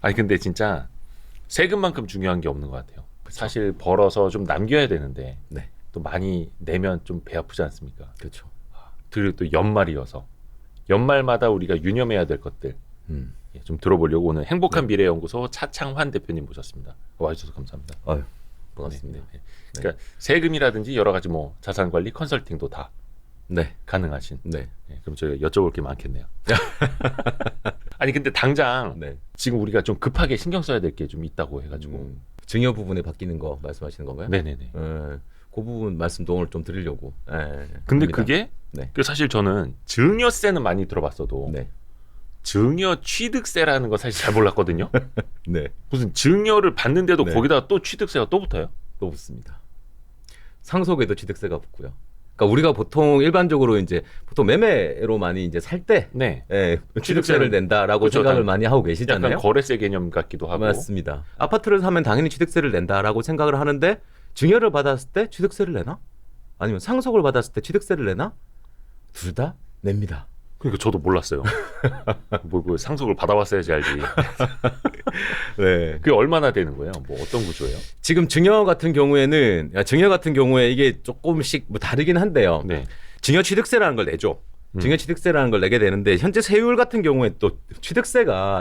아니 근데 진짜 세금만큼 중요한 게 없는 것 같아요. 사실 벌어서 좀 남겨야 되는데 네. 또 많이 내면 좀 배 아프지 않습니까? 그렇죠. 그리고 또 연말이어서 연말마다 우리가 유념해야 될 것들 좀 들어보려고 오늘 행복한 미래연구소 차창환 대표님 모셨습니다. 와주셔서 감사합니다. 아유, 반갑습니다. 네. 그러니까 세금이라든지 여러 가지 뭐 자산관리 컨설팅도 다 네. 가능하신. 네. 네, 그럼 저희가 여쭤볼 게 많겠네요. 아니 근데 당장 네. 지금 우리가 좀 급하게 신경 써야 될 게 좀 있다고 해가지고. 증여 부분에 바뀌는 거 말씀하시는 건가요? 네네네. 그 부분 말씀도 오늘 좀 드리려고. 근데 합니다. 그게 네. 그 사실 저는 증여세는 많이 들어봤어도 네. 증여 취득세라는 거 사실 잘 몰랐거든요. 네. 무슨 증여를 받는데도 네. 거기다가 또 취득세가 또 붙어요? 또 붙습니다. 상속에도 취득세가 붙고요. 그러니까 우리가 보통 일반적으로 이제 보통 매매로 많이 이제 살 때 네. 취득세를 낸다라고 그렇죠. 생각을 많이 하고 계시잖아요. 약간 거래세 개념 같기도 하고. 맞습니다. 아파트를 사면 당연히 취득세를 낸다라고 생각을 하는데 증여를 받았을 때 취득세를 내나? 아니면 상속을 받았을 때 취득세를 내나? 둘 다 냅니다. 그러니까 저도 몰랐어요. 뭐 상속을 받아봤어야지 알지. 네. 그게 얼마나 되는 거예요? 뭐 어떤 구조예요? 지금 증여 같은 경우에 이게 조금씩 뭐 다르긴 한데요. 네. 증여 취득세라는 걸 내죠. 증여 취득세라는 걸 내게 되는데 현재 세율 같은 경우에 또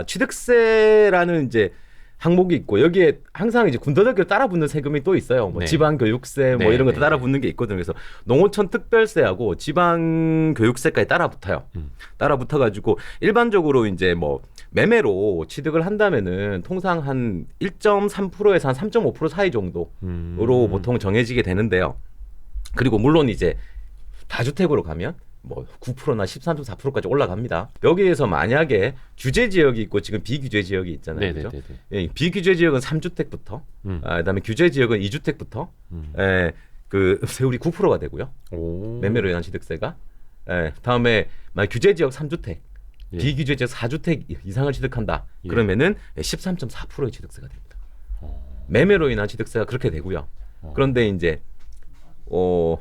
취득세라는 이제 항목이 있고 여기에 항상 이제 군더더기로 따라붙는 세금이 또 있어요. 뭐 네. 지방교육세 뭐 네, 이런 것도 네, 따라붙는 게 있거든요. 그래서 농어촌 특별세하고 지방교육세까지 따라붙어요. 따라붙어가지고 일반적으로 이제 뭐 매매로 취득을 한다면은 통상 한 1.3%에서 한 3.5% 사이 정도로 보통 정해지게 되는데요. 그리고 물론 이제 다주택으로 가면 뭐 9%나 13.4%까지 올라갑니다. 여기에서 만약에 규제 지역이 있고 지금 비규제 지역이 있잖아요. 그죠? 예, 비규제 지역은 3주택부터, 그다음에 규제 지역은 2주택부터, 그 세율이 9%가 되고요. 오. 매매로 인한 취득세가. 다음에 만약 규제 지역 3주택, 예. 비규제 지역 4주택 이상을 취득한다. 예. 그러면은 13.4%의 취득세가 됩니다. 매매로 인한 취득세가 그렇게 되고요. 그런데 이제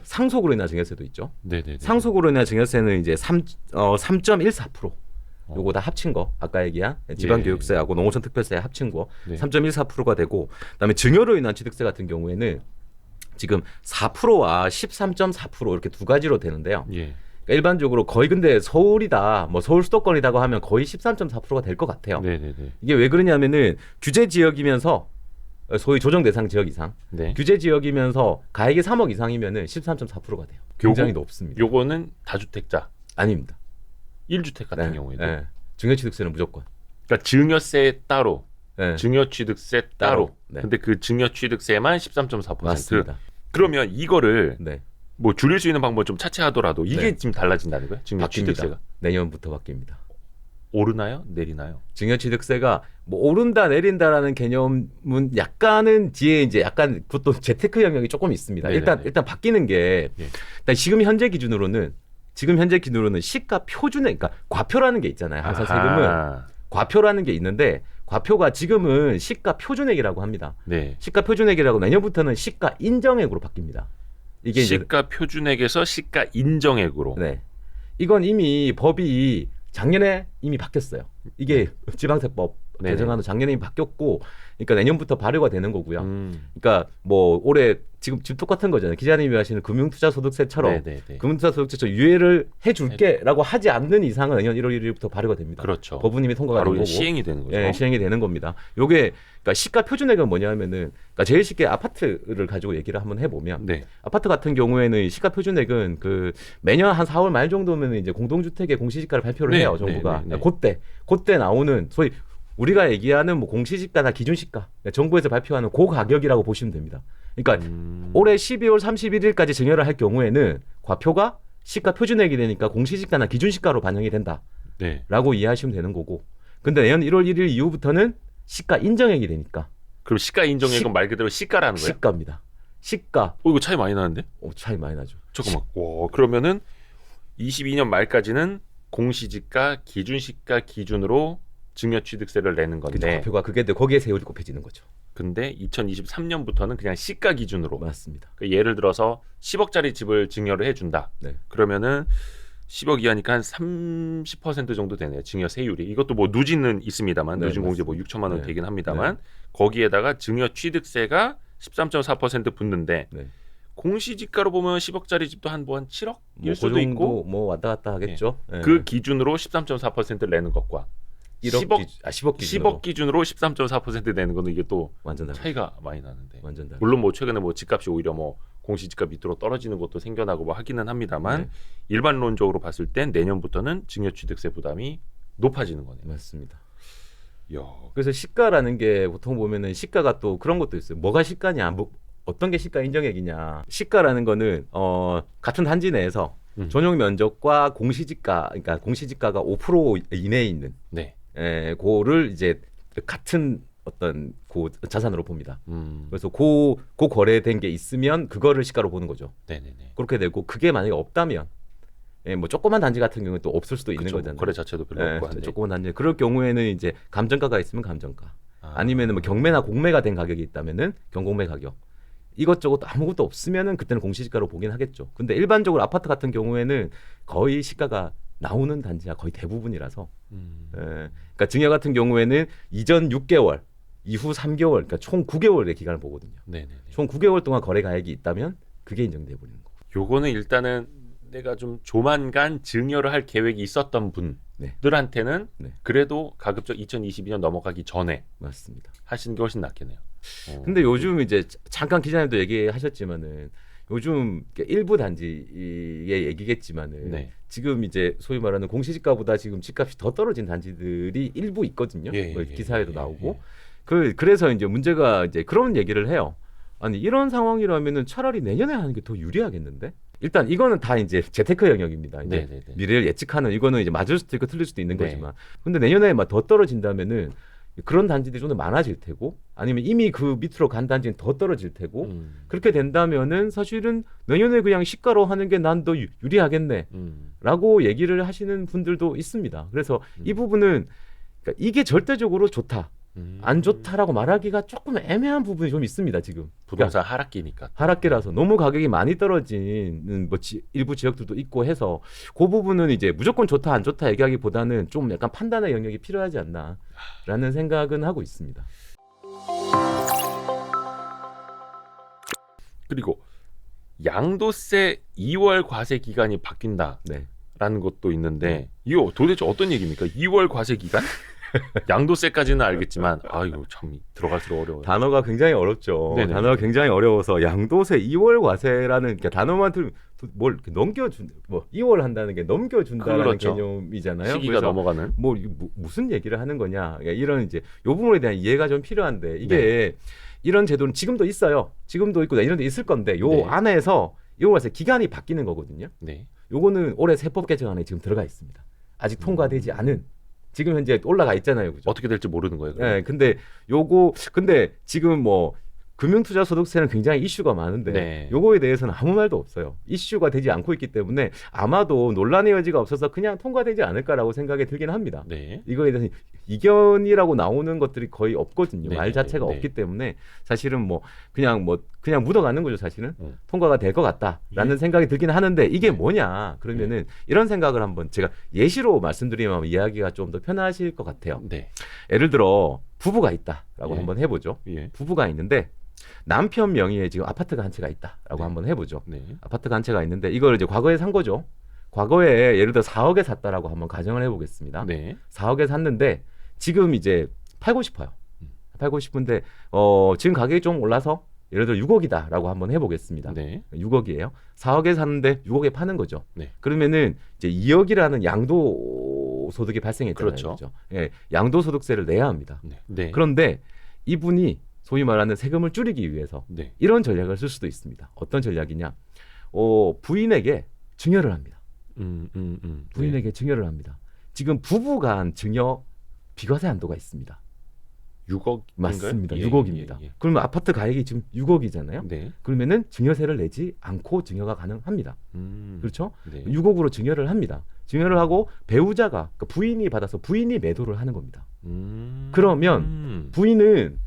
상속으로 인한 증여세도 있죠. 네네네. 상속으로 인한 증여세는 이제 3.14%. 요거 다 합친 거 아까 얘기한 지방교육세하고 농어촌 특별세 합친 거 네. 3.14%가 되고 그다음에 증여로 인한 취득세 같은 경우에는 지금 4%와 13.4% 이렇게 두 가지로 되는데요. 예. 그러니까 일반적으로 거의 근데 서울이다 뭐 서울 수도권이라고 하면 거의 13.4%가 될 것 같아요. 네네네. 이게 왜 그러냐면은 규제 지역이면서 소위 조정 대상 지역 이상 네. 규제 지역이면서 가액이 3억 이상이면은 13.4%가 돼요. 굉장히 높습니다. 요거는 다주택자, 아닙니다. 1주택 같은 경우에도. 네. 증여취득세는 무조건. 그러니까 증여세 따로, 네. 증여취득세 따로. 네. 근데 그 증여취득세만 13.4%. 맞습니다. 그러면 이거를 네. 뭐 줄일 수 있는 방법을 좀 차치하더라도 이게 네. 지금 달라진다는 거예요? 증여취득세가. 바뀝니다. 내년부터 바뀝니다. 오르나요? 내리나요? 증여취득세가 뭐 오른다 내린다라는 개념은 약간은 뒤에 이제 약간 그것도 재테크 영역이 조금 있습니다. 네네네. 일단 바뀌는 게 예. 일단 지금 현재 기준으로는 시가 표준에 그러니까 과표라는 게 있잖아요. 항상 세금은 과표라는 게 있는데 과표가 지금은 시가 표준액이라고 합니다. 네. 시가 표준액이라고 내년부터는 시가 인정액으로 바뀝니다. 이게 이제 시가 표준액에서 시가 인정액으로. 네. 이건 이미 법이 작년에 이미 바뀌었어요. 이게 지방세법 네네. 개정안도 작년에 이미 바뀌었고, 그러니까 내년부터 발효가 되는 거고요. 음. 그러니까 뭐 올해 지금 똑같은 거잖아요. 기자님이 하시는 금융투자소득세처럼 네네네. 금융투자소득세처럼 유예를 해줄게라고 하지 않는 이상은 내년 1월 1일부터 발효가 됩니다. 그렇죠. 법원님이 통과가 바로 된 거고. 시행이 되는 거죠. 예, 시행이 되는 겁니다. 요게 그러니까 시가 표준액은 뭐냐면은 그러니까 제일 쉽게 아파트를 가지고 얘기를 한번 해보면 네. 아파트 같은 경우에는 시가 표준액은 그 매년 한 4월 말 정도면 이제 공동주택의 공시지가를 발표를 네, 해요 정부가. 네, 네, 네. 그때 나오는 소위 우리가 얘기하는 뭐 공시지가나 기준시가 정부에서 발표하는 그 가격이라고 보시면 됩니다. 그러니까 올해 12월 31일까지 증여를 할 경우에는 과표가 시가 표준액이 되니까 공시지가나 기준시가로 반영이 된다라고 네. 이해하시면 되는 거고. 근데 내년 1월 1일 이후부터는 시가 인정액이 되니까 그럼 시가 인정액은 말 그대로 시가라는 거예요? 시가입니다. 시가. 이거 차이 많이 나는데? 차이 많이 나죠. 잠깐만. 와, 그러면은 22년 말까지는 공시지가, 기준시가 기준으로 증여취득세를 내는 그죠. 건데, 과표가 그게 거기에 세율이 곱해지는 거죠. 근데 2023년부터는 그냥 시가 기준으로. 맞습니다. 그러니까 예를 들어서 10억짜리 집을 증여를 해준다. 네. 그러면은 10억 이하니까 한 30% 정도 되네요. 증여 세율이. 이것도 뭐 누진은 있습니다만 네, 누진 공제 뭐 6천만 원 네. 되긴 합니다만 거기에다가 증여 취득세가 13.4% 붙는데 네. 공시지가로 보면 10억짜리 집도 한 7억일 뭐 수도 그 있고 정도 뭐 왔다 갔다 하겠죠. 예. 그 기준으로 13.4%를 내는 것과 10억 10억 기준으로 10억 기준으로 13.4% 내는 거는 이게 또 완전 다르죠. 차이가 많이 나는데. 완전 다르죠. 물론 뭐 최근에 뭐 집값이 오히려 뭐 공시지가 밑으로 떨어지는 것도 생겨나고 뭐 하기는 합니다만 네. 일반론적으로 봤을 땐 내년부터는 증여취득세 부담이 높아지는 거네요. 맞습니다. 이야. 그래서 시가라는 게 보통 보면은 시가가 또 그런 것도 있어요. 뭐가 시가냐, 뭐 어떤 게 시가 인정액이냐. 시가라는 거는 같은 단지 내에서 전용 면적과 공시지가, 그러니까 공시지가가 5% 이내에 있는 네. 고를 이제 같은 어떤 고 자산으로 봅니다. 음. 그래서 고 거래된 게 있으면 그거를 시가로 보는 거죠. 네네네. 그렇게 되고 그게 만약에 없다면 뭐 조그만 단지 같은 경우는 또 없을 수도 있는 그쵸, 거잖아요. 거래 자체도 별로 없고 한데. 조그만 단지. 그럴 경우에는 이제 감정가가 있으면 감정가. 아니면은 뭐 경매나 공매가 된 가격이 있다면은 경공매 가격. 이것저것 아무것도 없으면은 그때는 공시지가로 보긴 하겠죠. 근데 일반적으로 아파트 같은 경우에는 거의 시가가 나오는 단지가 거의 대부분이라서. 그러니까 증여 같은 경우에는 이전 6개월, 이후 3개월, 그러니까 총 9개월의 기간을 보거든요. 네네네. 총 9개월 동안 거래 가액이 있다면 그게 인정돼 버리는 거고. 요거는 일단은 내가 좀 조만간 증여를 할 계획이 있었던 분들한테는 네. 그래도 가급적 2022년 넘어가기 전에 맞습니다. 하시는 게 훨씬 낫겠네요. 근데 요즘 이제 잠깐 기자님도 얘기하셨지만은 요즘 일부 단지의 얘기겠지만은 네. 지금 이제 소위 말하는 공시지가보다 지금 집값이 더 떨어진 단지들이 일부 있거든요. 뭐 기사에도 나오고. 그래서 이제 문제가 이제 그런 얘기를 해요. 아니 이런 상황이라면은 차라리 내년에 하는 게 더 유리하겠는데? 일단 이거는 다 이제 재테크 영역입니다. 이제 네네네. 미래를 예측하는 이거는 이제 맞을 수도 있고 틀릴 수도 있는 네. 거지만, 근데 내년에 막 더 떨어진다면은 그런 단지들이 좀 더 많아질 테고, 아니면 이미 그 밑으로 간 단지는 더 떨어질 테고, 그렇게 된다면은 사실은 내년에 그냥 시가로 하는 게 난 더 유리하겠네라고 얘기를 하시는 분들도 있습니다. 그래서 이 부분은 그러니까 이게 절대적으로 좋다, 안 좋다라고 말하기가 조금 애매한 부분이 좀 있습니다. 지금 부동산 하락기니까. 하락기라서 너무 가격이 많이 떨어지는 뭐 일부 지역들도 있고 해서 그 부분은 이제 무조건 좋다 안 좋다 얘기하기보다는 좀 약간 판단의 영역이 필요하지 않나라는 생각은 하고 있습니다. 그리고 양도세 2월 과세 기간이 바뀐다라는 네. 것도 있는데 이거 도대체 어떤 얘기입니까? 2월 과세 기간? 양도세까지는 알겠지만 아이고 참 들어갈수록 어려워요. 단어가 굉장히 어렵죠. 네네. 단어가 굉장히 어려워서 양도세 2월 과세라는 그러니까 단어만 들으면 뭘 넘겨준 뭐 2월 한다는 게 넘겨준다는 그렇죠. 개념이잖아요. 시기가 그래서 넘어가는. 뭐 무슨 얘기를 하는 거냐 이런 이제 요 부분에 대한 이해가 좀 필요한데 이게 이런 제도는 지금도 있어요. 지금도 있고 이런 데 있을 건데 요 안에서 2월 과세 기간이 바뀌는 거거든요. 네. 요거는 올해 세법 개정안에 지금 들어가 있습니다. 아직 통과되지 않은 지금 현재 올라가 있잖아요. 그죠? 어떻게 될지 모르는 거예요. 네, 근데 지금 뭐 금융투자소득세는 굉장히 이슈가 많은데 요거에 대해서는 아무 말도 없어요. 이슈가 되지 않고 있기 때문에 아마도 논란의 여지가 없어서 그냥 통과되지 않을까라고 생각이 들긴 합니다. 네. 이거에 대해서 이견이라고 나오는 것들이 거의 없거든요. 네, 말 자체가 네. 없기 때문에 사실은 뭐 그냥 묻어가는 거죠. 사실은 통과가 될 것 같다라는 생각이 들긴 하는데 이게 뭐냐 그러면은 이런 생각을 한번 제가 예시로 말씀드리면 이야기가 좀 더 편하실 것 같아요. 네. 예를 들어 부부가 있다라고 한번 해보죠. 부부가 있는데 남편 명의의 지금 아파트가 한 채가 있다라고 한번 해보죠. 아파트가 한 채가 있는데 이걸 이제 과거에 산 거죠. 과거에 예를 들어 4억에 샀다라고 한번 가정을 해보겠습니다. 4억에 샀는데 지금 이제 팔고 싶어요. 팔고 싶은데 지금 가격이 좀 올라서 예를 들어 6억이다라고 한번 해보겠습니다. 6억이에요. 4억에 샀는데 6억에 파는 거죠. 그러면은 이제 2억이라는 양도소득이 발생했잖아요. 그렇죠? 예, 양도소득세를 내야 합니다. 그런데 이분이 소위 말하는 세금을 줄이기 위해서 이런 전략을 쓸 수도 있습니다. 어떤 전략이냐? 부인에게 증여를 합니다. 부인에게 증여를 합니다. 지금 부부간 증여 비과세 한도가 있습니다. 6억 맞습니다. 6억입니다. 그러면 아파트 가액이 지금 6억이잖아요. 그러면은 증여세를 내지 않고 증여가 가능합니다. 그렇죠? 6억으로 증여를 합니다. 증여를 하고 배우자가 그러니까 부인이 받아서 부인이 매도를 하는 겁니다. 그러면 부인은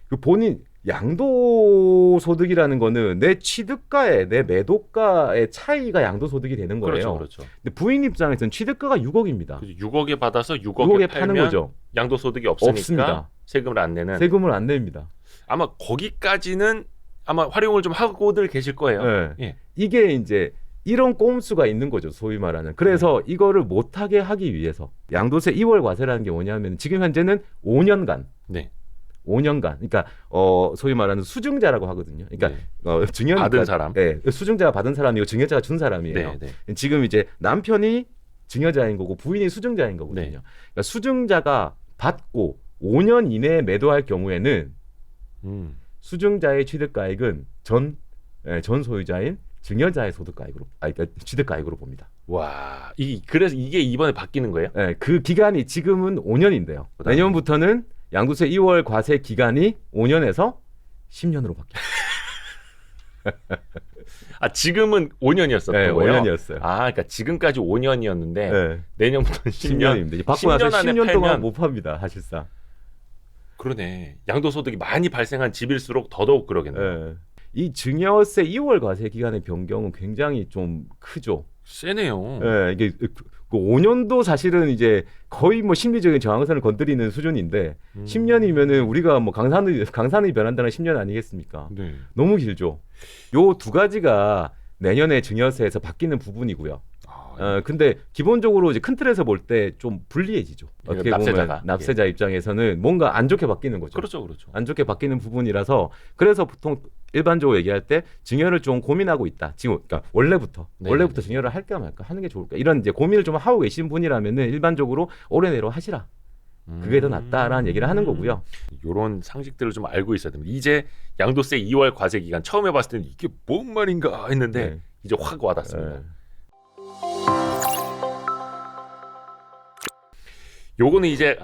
그 본인 양도소득이라는 거는 내 취득가에 내 매도가의 차이가 양도소득이 되는 거예요. 그렇죠, 그렇죠. 근데 부인 입장에서는 취득가가 6억입니다. 6억에 받아서 6억에 6억에 팔면 파는 거죠. 양도소득이 없으니까 없습니다. 세금을 안 내는. 세금을 안 냅니다. 아마 거기까지는 아마 활용을 좀 하고들 계실 거예요. 네. 예. 이게 이제 이런 꼼수가 있는 거죠, 소위 말하는. 그래서 이거를 못하게 하기 위해서 양도세 2월 과세라는 게 뭐냐면 지금 현재는 5년간, 네. 5년간, 그러니까 소위 말하는 수증자라고 하거든요. 그러니까 네. 증여 받은 사람. 네, 수증자가 받은 사람이고 증여자가 준 사람이에요. 네, 네. 지금 이제 남편이 증여자인 거고 부인이 수증자인 거거든요. 네. 그러니까 수증자가 받고 5년 이내에 매도할 경우에는 수증자의 취득가액은 전 소유자인 증여자의 소득가액으로, 그러니까 취득가액으로 봅니다. 와, 그래서 이게 이번에 바뀌는 거예요? 네, 그 기간이 지금은 5년인데요. 내년부터는 양도세 2월 과세 기간이 5년에서 10년으로 바뀌어요. 아, 지금은 5년이었었던 네, 거예요? 5년이었어요. 아, 그러니까 지금까지 5년이었는데 네. 내년부터는 10년. 10년입니다. 받고 나서 10년 안에 10년 동안 팔면 못 팝니다, 사실상. 그러네. 양도소득이 많이 발생한 집일수록 더더욱 그러겠네요. 네. 이 증여세 2월 과세 기간의 변경은 굉장히 좀 크죠. 세네요. 네, 이게 그 5년도 사실은 이제 거의 뭐 심리적인 저항선을 건드리는 수준인데 10년이면은 우리가 뭐 강산이 변한다는 10년 아니겠습니까? 네. 너무 길죠. 요 두 가지가 내년에 증여세에서 바뀌는 부분이고요. 근데 기본적으로 이제 큰 틀에서 볼 때 좀 불리해지죠. 어떻게 납세자가. 보면 납세자 입장에서는 뭔가 안 좋게 바뀌는 거죠. 그렇죠, 그렇죠. 안 좋게 바뀌는 부분이라서 그래서 보통 일반적으로 얘기할 때 증여를 좀 고민하고 있다. 지금 그러니까 원래부터 증여를 할까 말까 하는 게 좋을까 이런 이제 고민을 좀 하고 계신 분이라면은 일반적으로 올해 내로 하시라. 그게 더 낫다라는 얘기를 하는 거고요. 이런 상식들을 좀 알고 있어야 됩니다. 이제 양도세 2월 과세 기간 처음 해봤을 때는 이게 뭔 말인가 했는데 네. 이제 확 와닿습니다. 네. 요거는 이제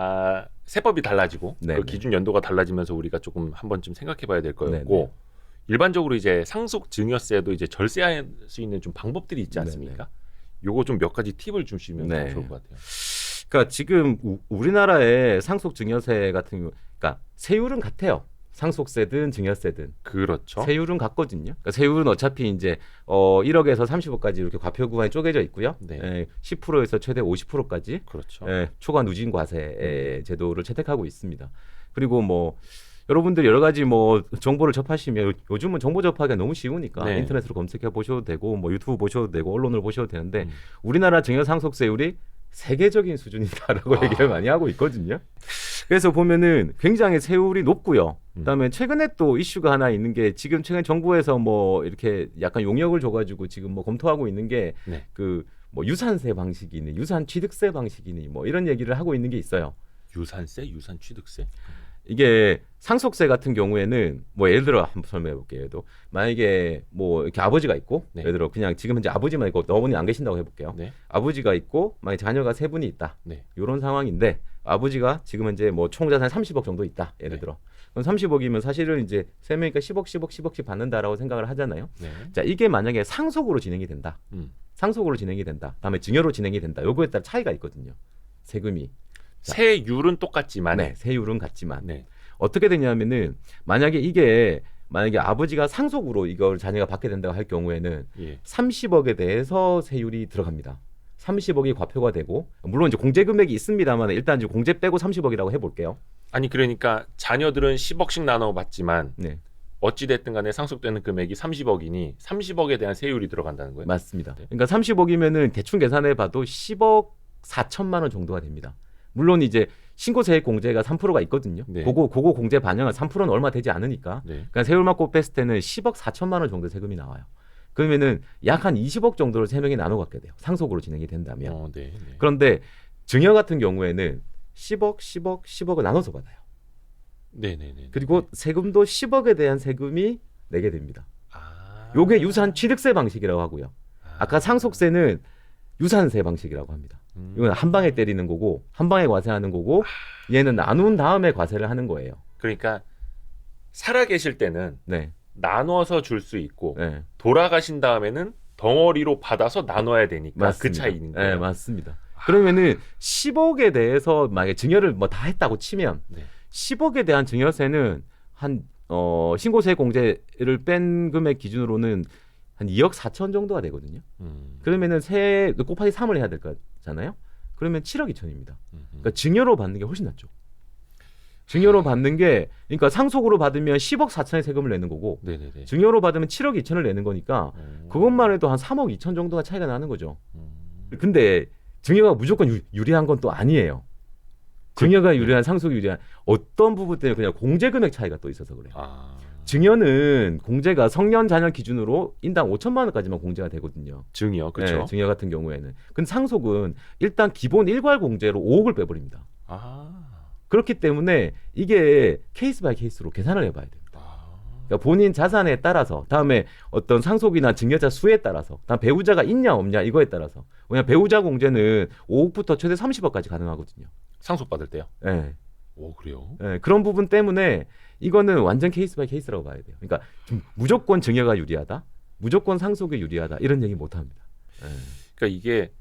세법이 달라지고 네, 그 네. 기준 연도가 달라지면서 우리가 조금 한번 좀 생각해봐야 될 거였고 네, 네. 일반적으로 이제 상속 증여세도 이제 절세할 수 있는 좀 방법들이 있지 않습니까? 요거 좀 몇 가지 팁을 주시면 네. 좋을 것 같아요. 그러니까 지금 우리나라의 상속 증여세 같은 경우, 그러니까 세율은 같아요. 상속세든 증여세든 그렇죠. 세율은 같거든요. 그러니까 세율은 어차피 이제 1억에서 30억까지 이렇게 과표 구간이 쪼개져 있고요. 네. 10%에서 최대 50%까지 그렇죠. 초과 누진 과세 제도를 채택하고 있습니다. 그리고 뭐 여러분들이 여러 가지 뭐 정보를 접하시면 요즘은 정보 접하기가 너무 쉬우니까 네. 인터넷으로 검색해 보셔도 되고 뭐 유튜브 보셔도 되고 언론을 보셔도 되는데 우리나라 증여 상속세율이 세계적인 수준이다라고 얘기를 많이 하고 있거든요. 그래서 보면은 굉장히 세율이 높고요. 그다음에 최근에 또 이슈가 하나 있는 게 지금 최근 정부에서 뭐 이렇게 약간 용역을 줘가지고 지금 뭐 검토하고 있는 게 그 뭐 유산세 방식이니 유산 취득세 방식이니 뭐 이런 얘기를 하고 있는 게 있어요. 유산세, 유산 취득세. 이게 상속세 같은 경우에는 뭐 예를 들어 한번 설명해 볼게요. 만약에 뭐 이렇게 아버지가 있고 예를 들어 그냥 지금 현재 아버지만 있고 어머니 안 계신다고 해볼게요. 아버지가 있고 만약 자녀가 3분이 있다. 이런 상황인데 아버지가 지금 현재 뭐 총자산 30억 정도 있다. 예를 들어. 그럼 30억이면 사실은 이제 3명이니까 10억씩 받는다라고 생각을 하잖아요. 자, 이게 만약에 상속으로 진행이 된다. 상속으로 진행이 된다. 다음에 증여로 진행이 된다. 요거에 따라 차이가 있거든요. 세금이. 세율은 똑같지만 세율은 같지만 어떻게 되냐면은 만약에 아버지가 상속으로 이걸 자녀가 받게 된다고 할 경우에는 30억에 대해서 세율이 들어갑니다. 30억이 과표가 되고 물론 이제 공제 금액이 있습니다만 일단 이제 공제 빼고 30억이라고 해볼게요. 아니 그러니까 자녀들은 10억씩 나눠 받지만 어찌 됐든 간에 상속되는 금액이 30억이니 30억에 대한 세율이 들어간다는 거예요. 맞습니다. 그러니까 30억이면은 대충 계산해 봐도 10억 4천만 원 정도가 됩니다. 물론 이제 신고세액 공제가 3%가 있거든요. 그거 공제 반영한 3%는 얼마 되지 않으니까. 그러니까 세율 맞고 뺐을 때는 10억 4천만 원 정도 세금이 나와요. 그러면은 약 한 20억 정도를 3명이 나눠 갖게 돼요. 상속으로 진행이 된다면. 그런데 증여 같은 경우에는 10억을 나눠서 받아요. 그리고 세금도 10억에 대한 세금이 내게 됩니다. 요게 유산 취득세 방식이라고 하고요. 아까 상속세는 유산세 방식이라고 합니다. 이건 한 방에 때리는 거고 한 방에 과세하는 거고 얘는 나눈 다음에 과세를 하는 거예요. 그러니까 살아 계실 때는 나눠서 줄 수 있고 돌아가신 다음에는 덩어리로 받아서 나눠야 되니까 맞습니다. 그 차이인 거예요. 네, 맞습니다. 그러면은 10억에 대해서 만약에 증여를 뭐 다 했다고 치면 10억에 대한 증여세는 한 신고세 공제를 뺀 금액 기준으로는 한 2억 4천 정도가 되거든요. 그러면은 세 곱하기 3을 해야 될 거잖아요. 그러면 7억 2천입니다. 그러니까 증여로 받는 게 훨씬 낫죠. 증여로 받는 게 그러니까 상속으로 받으면 10억 4천의 세금을 내는 거고 네네네. 증여로 받으면 7억 2천을 내는 거니까 그것만 해도 한 3억 2천 정도가 차이가 나는 거죠. 근데 증여가 무조건 유리한 건 또 아니에요. 증여가 유리한 상속이 유리한 어떤 부분 때문에 그냥 공제 금액 차이가 또 있어서 그래요. 증여는 공제가 성년 자녀 기준으로 인당 5천만 원까지만 공제가 되거든요. 증여 그렇죠. 네, 증여 같은 경우에는. 근데 상속은 일단 기본 일괄 공제로 5억을 빼버립니다. 그렇기 때문에 이게 케이스 바이 케이스로 계산을 해봐야 됩니다. 그러니까 본인 자산에 따라서 다음에 어떤 상속이나 증여자 수에 따라서 다음 배우자가 있냐 없냐 이거에 따라서 왜냐하면 배우자 공제는 5억부터 최대 30억까지 가능하거든요. 상속 받을 때요? 네. 오 그래요? 네, 그런 부분 때문에 이거는 완전 케이스 바이 케이스라고 봐야 돼요. 그러니까 좀 무조건 증여가 유리하다, 무조건 상속이 유리하다 이런 얘기 못 합니다. 네. 그러니까 이게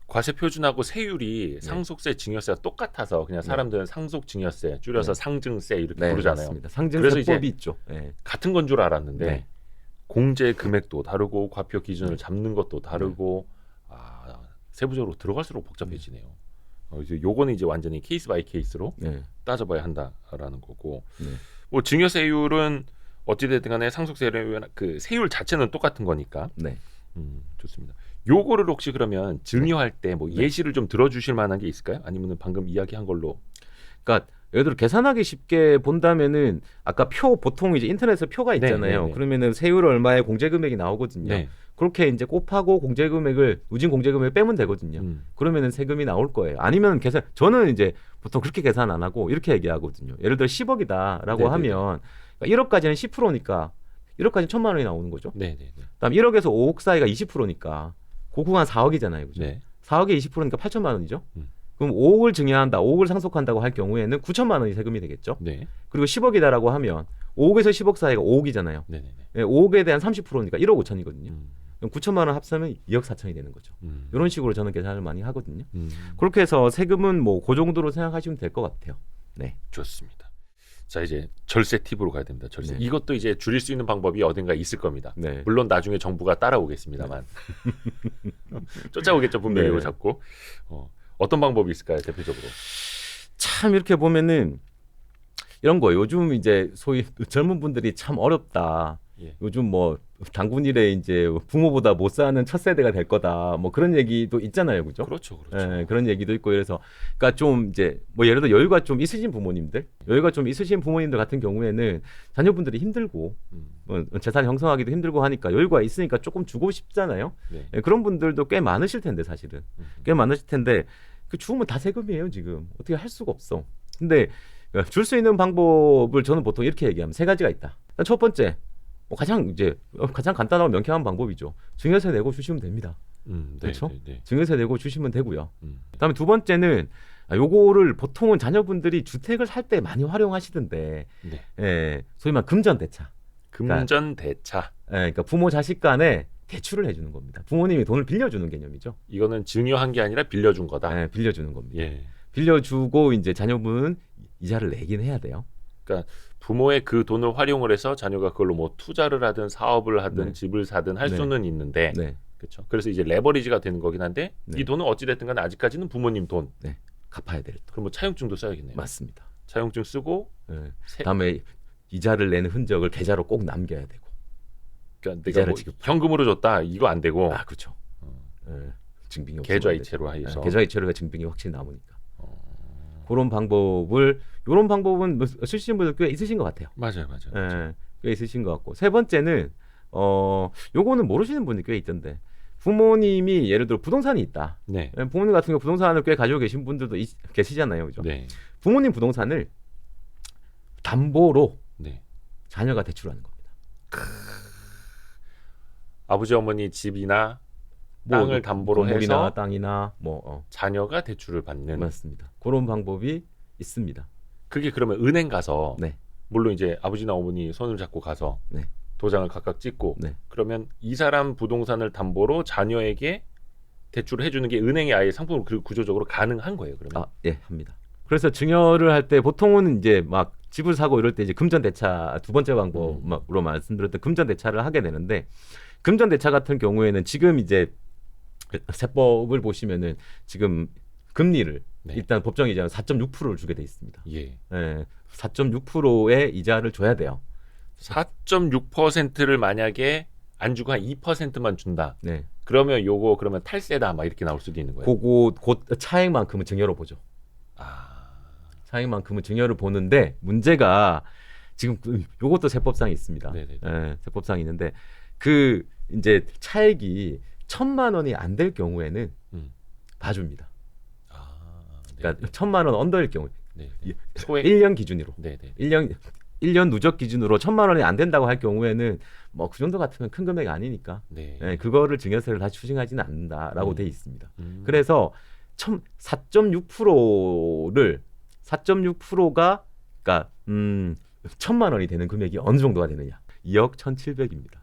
과세 표준하고 세율이 상속세, 증여세가 똑같아서 그냥 사람들은 상속 증여세 줄여서 상증세 이렇게 부르잖아요. 맞습니다. 그래서 상증세법이 이제 있죠. 네. 같은 건 줄 알았는데 네. 공제 금액도 다르고 과표 기준을 잡는 것도 다르고 세부적으로 들어갈수록 복잡해지네요. 이제 요거는 이제 완전히 케이스 바이 케이스로 따져봐야 한다라는 거고 뭐 증여세율은 어찌됐든 간에 상속세율 그 세율 자체는 똑같은 거니까 좋습니다. 요거를 혹시 그러면 증여할 때 뭐 예시를 좀 들어주실 만한 게 있을까요? 아니면은 방금 이야기한 걸로 그러니까 예를 들어 계산하기 쉽게 본다면은 아까 표 보통 이제 인터넷에 표가 있잖아요. 그러면은 세율 얼마의 공제 금액이 나오거든요. 그렇게 이제 곱하고 공제 금액을 누진 공제 금액을 빼면 되거든요. 그러면은 세금이 나올 거예요. 아니면 계산 저는 이제 보통 그렇게 계산 안 하고 이렇게 얘기하거든요. 예를 들어 10억이다라고 하면 그러니까 1억까지는 10%니까 1억까지 1,000만 원이 나오는 거죠. 그다음 1억에서 5억 사이가 20%니까 고구가 한 4억이잖아요. 그죠? 4억에 20%니까 8천만 원이죠. 그럼 5억을 증여한다, 5억을 상속한다고 할 경우에는 9천만 원이 세금이 되겠죠. 그리고 10억이다라고 하면 5억에서 10억 사이가 5억이잖아요. 5억에 대한 30%니까 1억 5천이거든요. 그럼 9천만 원 합하면 2억 4천이 되는 거죠. 이런 식으로 저는 계산을 많이 하거든요. 그렇게 해서 세금은 뭐 그 정도로 생각하시면 될 것 같아요. 네, 좋습니다. 자 이제 절세 팁으로 가야 됩니다. 절세. 이것도 이제 줄일 수 있는 방법이 어딘가 있을 겁니다. 물론 나중에 정부가 따라오겠습니다만 쫓아오겠죠 분명히 이거 잡고. 어떤 방법이 있을까요 대표적으로? 참 이렇게 보면은 이런 거예요. 요즘 이제 소위 젊은 분들이 참 어렵다. 요즘 뭐 당군 일에 이제 부모보다 못 사는 첫 세대가 될 거다. 뭐 그런 얘기도 있잖아요, 그죠? 그렇죠. 그런 얘기도 있고 그래서 그러니까 좀 이제 뭐 예를 들어 여유가 좀 있으신 부모님들 같은 경우에는 자녀분들이 힘들고 재산 형성하기도 힘들고 하니까 여유가 있으니까 조금 주고 싶잖아요. 그런 분들도 꽤 많으실 텐데 사실은 꽤 많으실 텐데 그 주면 다 세금이에요 지금 어떻게 할 수가 없어. 근데 줄 수 있는 방법을 저는 보통 이렇게 얘기하면 세 가지가 있다. 첫 번째. 가장 간단하고 명쾌한 방법이죠. 증여세 내고 주시면 됩니다. 그렇죠? 증여세 내고 주시면 되고요. 그다음에 두 번째는 요거를 보통은 자녀분들이 주택을 살 때 많이 활용하시던데, 소위 말 금전대차. 금전대차. 그러니까 부모 자식 간에 대출을 해주는 겁니다. 부모님이 돈을 빌려주는 개념이죠. 이거는 증여한 게 아니라 빌려준 거다. 빌려주는 겁니다. 빌려주고 이제 자녀분은 이자를 내긴 해야 돼요. 그러니까 부모의 그 돈을 활용을 해서 자녀가 그걸로 뭐 투자를 하든 사업을 하든 집을 사든 할 수는 있는데 그렇죠. 그래서 이제 레버리지가 되는 거긴 한데 이 돈은 어찌 됐든 간에 아직까지는 부모님 돈 갚아야 될 돈. 그럼 뭐 차용증도 써야겠네요. 맞습니다. 차용증 쓰고 다음에 이자를 내는 흔적을 계좌로 꼭 남겨야 되고. 그러니까 내가 뭐 현금으로 줬다 이거 안 되고. 그렇죠. 증빙이 계좌이체로 해서 계좌이체로 해 증빙이 확실히 남으니까. 그런 방법을 이런 방법은 쓰시는 분들 꽤 있으신 것 같아요. 맞아요. 꽤 있으신 것 같고 세 번째는 요거는 모르시는 분이 꽤 있던데 부모님이 예를 들어 부동산이 있다. 부모님 같은 경우 부동산을 꽤 가지고 계신 분들도 계시잖아요, 그죠? 부모님 부동산을 담보로 자녀가 대출하는 겁니다. 아버지 어머니 집이나 땅을 담보로 건물이나 해서 땅이나 자녀가 대출을 받는. 맞습니다. 그런 방법이 있습니다. 그게 그러면 은행 가서 물론 이제 아버지나 어머니 손을 잡고 가서 도장을 각각 찍고 그러면 이 사람 부동산을 담보로 자녀에게 대출을 해주는 게 은행이 아예 상품으로 구조적으로 가능한 거예요. 그러면 합니다. 그래서 증여를 할 때 보통은 이제 막 집을 사고 이럴 때 이제 금전 대차 두 번째 방법으로 말씀드렸던 금전 대차를 하게 되는데 금전 대차 같은 경우에는 지금 이제 세법을 보시면은 지금 금리를 네. 일단 법정 이자는 4.6%를 주게 돼 있습니다. 예. 4.6%의 이자를 줘야 돼요. 4.6%를 만약에 안 주고 한 2%만 준다. 네. 그러면 요거 그러면 탈세다 막 이렇게 나올 수도 있는 거예요. 곧 차액만큼은 증여로 보죠. 차익만큼은 증여를 보는데 문제가 지금 요것도 세법상이 있습니다. 세법상이 있는데 그 이제 차액이 1,000만 원이 안 될 경우에는 봐줍니다. 그러니까 1,000만 원 언더일 경우 소액 1년 기준으로 1년 누적 기준으로 1,000만 원이 안 된다고 할 경우에는 뭐 그 정도 같으면 큰 금액이 아니니까 그거를 증여세를 다시 추징하지는 않는다라고 돼 있습니다. 그래서 4.6%가 그러니까 1,000만 원이 되는 금액이 어느 정도가 되느냐? 2억 1,700입니다.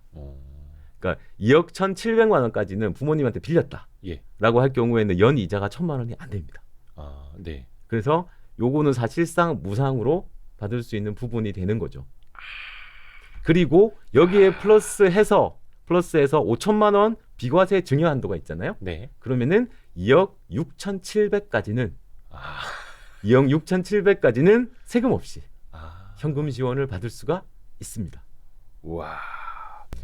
그러니까 2억 1,700만 원까지는 부모님한테 빌렸다라고 할 경우에는 연 이자가 1,000만 원이 안 됩니다. 그래서 요거는 사실상 무상으로 받을 수 있는 부분이 되는 거죠. 그리고 여기에 플러스해서 5천만 원 비과세 증여 한도가 있잖아요. 그러면은 2억 6,700까지는 2억 6,700까지는 세금 없이 현금 지원을 받을 수가 있습니다. 와.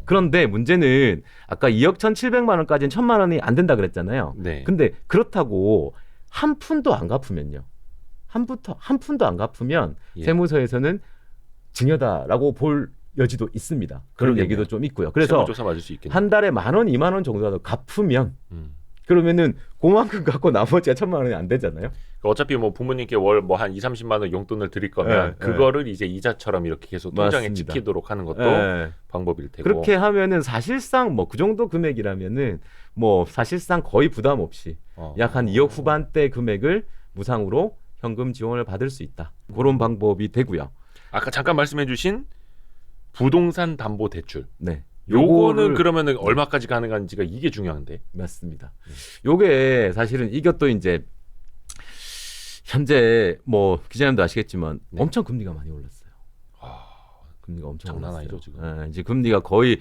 그런데 문제는 아까 2억 1,700만 원까지는 1,000만 원이 안 된다 그랬잖아요. 근데 그렇다고 한 푼도 안 갚으면요. 한 푼도 안 갚으면 세무서에서는 증여다라고 볼 여지도 있습니다. 그런 얘기도 좀 있고요. 그래서 한 달에 10,000원, 20,000원 정도라도 갚으면 그러면은 그만큼 갖고 나머지가 1,000만 원이 안 되잖아요. 그러니까 어차피 뭐 부모님께 월 뭐 한 2-30만 원 용돈을 드릴 거면 그거를 이제 이자처럼 이렇게 계속 통장에 찍히도록 하는 것도 방법일 테고. 그렇게 하면은 사실상 뭐 그 정도 금액이라면은 뭐 사실상 거의 부담 없이 약 한 2억 후반대 금액을 무상으로 현금 지원을 받을 수 있다. 그런 방법이 되고요. 아까 잠깐 말씀해주신 부동산 담보 대출. 요거는 그러면은 얼마까지 가능한지가 이게 중요한데. 맞습니다. 요게 사실은 이것도 이제 현재 뭐 기자님도 아시겠지만 엄청 금리가 많이 올랐어요. 금리가 엄청 장난 올랐어요. 아니죠 지금. 이제 금리가 거의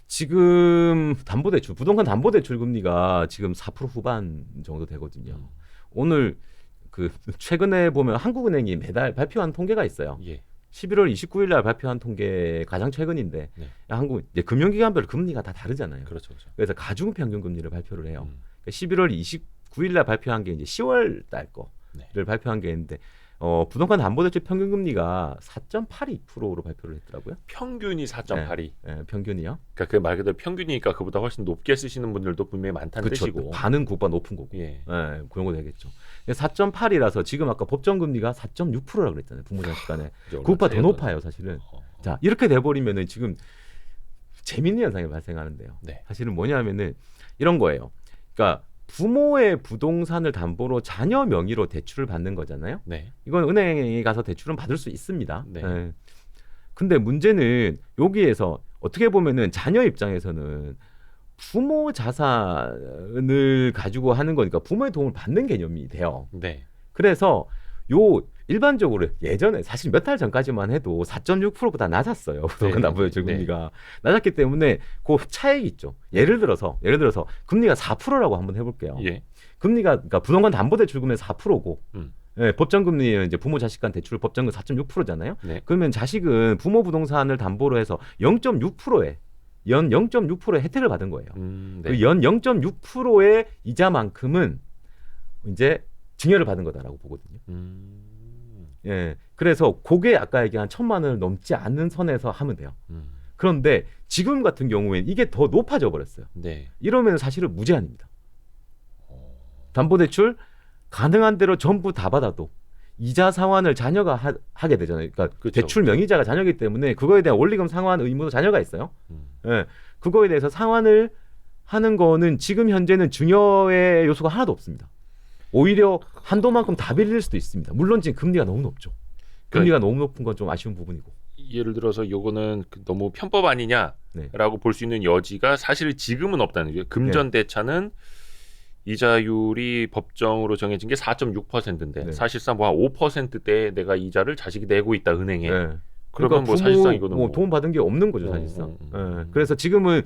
지금 담보대출 부동산 담보대출 금리가 지금 4% 후반 정도 되거든요. 오늘 그 최근에 보면 한국은행이 매달 발표한 통계가 있어요. 11월 29일 날 발표한 통계 가장 최근인데 한국 이제 금융기관별 금리가 다 다르잖아요. 그래서 가중 평균 금리를 발표를 해요. 그러니까 11월 29일 날 발표한 게 이제 10월 달 거를 발표한 게 있는데 부동산 담보대출 평균 금리가 4.82%로 발표를 했더라고요. 평균이 4.82. 평균이요. 그러니까 그 말 그대로 평균이니까 그보다 훨씬 높게 쓰시는 분들도 분명히 많다는 뜻이고. 반은 그보다 높은 거고. 그 정도 되겠죠. 4.8이라서 지금 아까 법정 금리가 4.6%라고 그랬잖아요. 부모장시간에. 그보다 더 높아요, 사실은. 자, 이렇게 돼 버리면은 지금 재밌는 현상이 발생하는데요. 사실은 뭐냐면은 이런 거예요. 그러니까 부모의 부동산을 담보로 자녀 명의로 대출을 받는 거잖아요. 이건 은행에 가서 대출은 받을 수 있습니다. 근데 문제는 여기에서 어떻게 보면은 자녀 입장에서는 부모 자산을 가지고 하는 거니까 부모의 도움을 받는 개념이 돼요. 그래서 요 일반적으로 예전에 사실 몇 달 전까지만 해도 4.6%보다 낮았어요. 부동산 담보대출 금리가 낮았기 때문에 그 차액이 있죠. 예를 들어서 금리가 4%라고 한번 해볼게요. 금리가 그러니까 부동산 담보대출 금리 4%고 법정 금리는 이제 부모 자식 간 대출 법정금 4.6%잖아요. 그러면 자식은 부모 부동산을 담보로 해서 0.6%의 연 0.6%의 혜택을 받은 거예요. 그 연 0.6%의 이자만큼은 이제 증여를 받은 거다라고 보거든요. 그래서 그게 아까 얘기한 1,000만 원을 넘지 않는 선에서 하면 돼요. 그런데 지금 같은 경우에는 이게 더 높아져 버렸어요. 이러면 사실은 무제한입니다. 담보대출 가능한 대로 전부 다 받아도 이자 상환을 자녀가 하게 되잖아요. 그러니까 대출 명의자가 자녀이기 때문에 그거에 대한 원리금 상환 의무도 자녀가 있어요. 그거에 대해서 상환을 하는 거는 지금 현재는 증여의 요소가 하나도 없습니다. 오히려 한도만큼 다 빌릴 수도 있습니다. 물론 지금 금리가 너무 높죠. 금리가 너무 높은 건 좀 아쉬운 부분이고. 예를 들어서 요거는 너무 편법 아니냐라고 볼 수 있는 여지가 사실 지금은 없다는 거예요. 금전대차는 이자율이 법정으로 정해진 게 4.6%인데 네. 사실상 뭐 한 5%대에 내가 이자를 자식이 내고 있다 은행에. 네. 그러면 뭐 사실상 이거는 뭐 도움 받은 게 없는 거죠 사실상. 음. 예. 그래서 지금은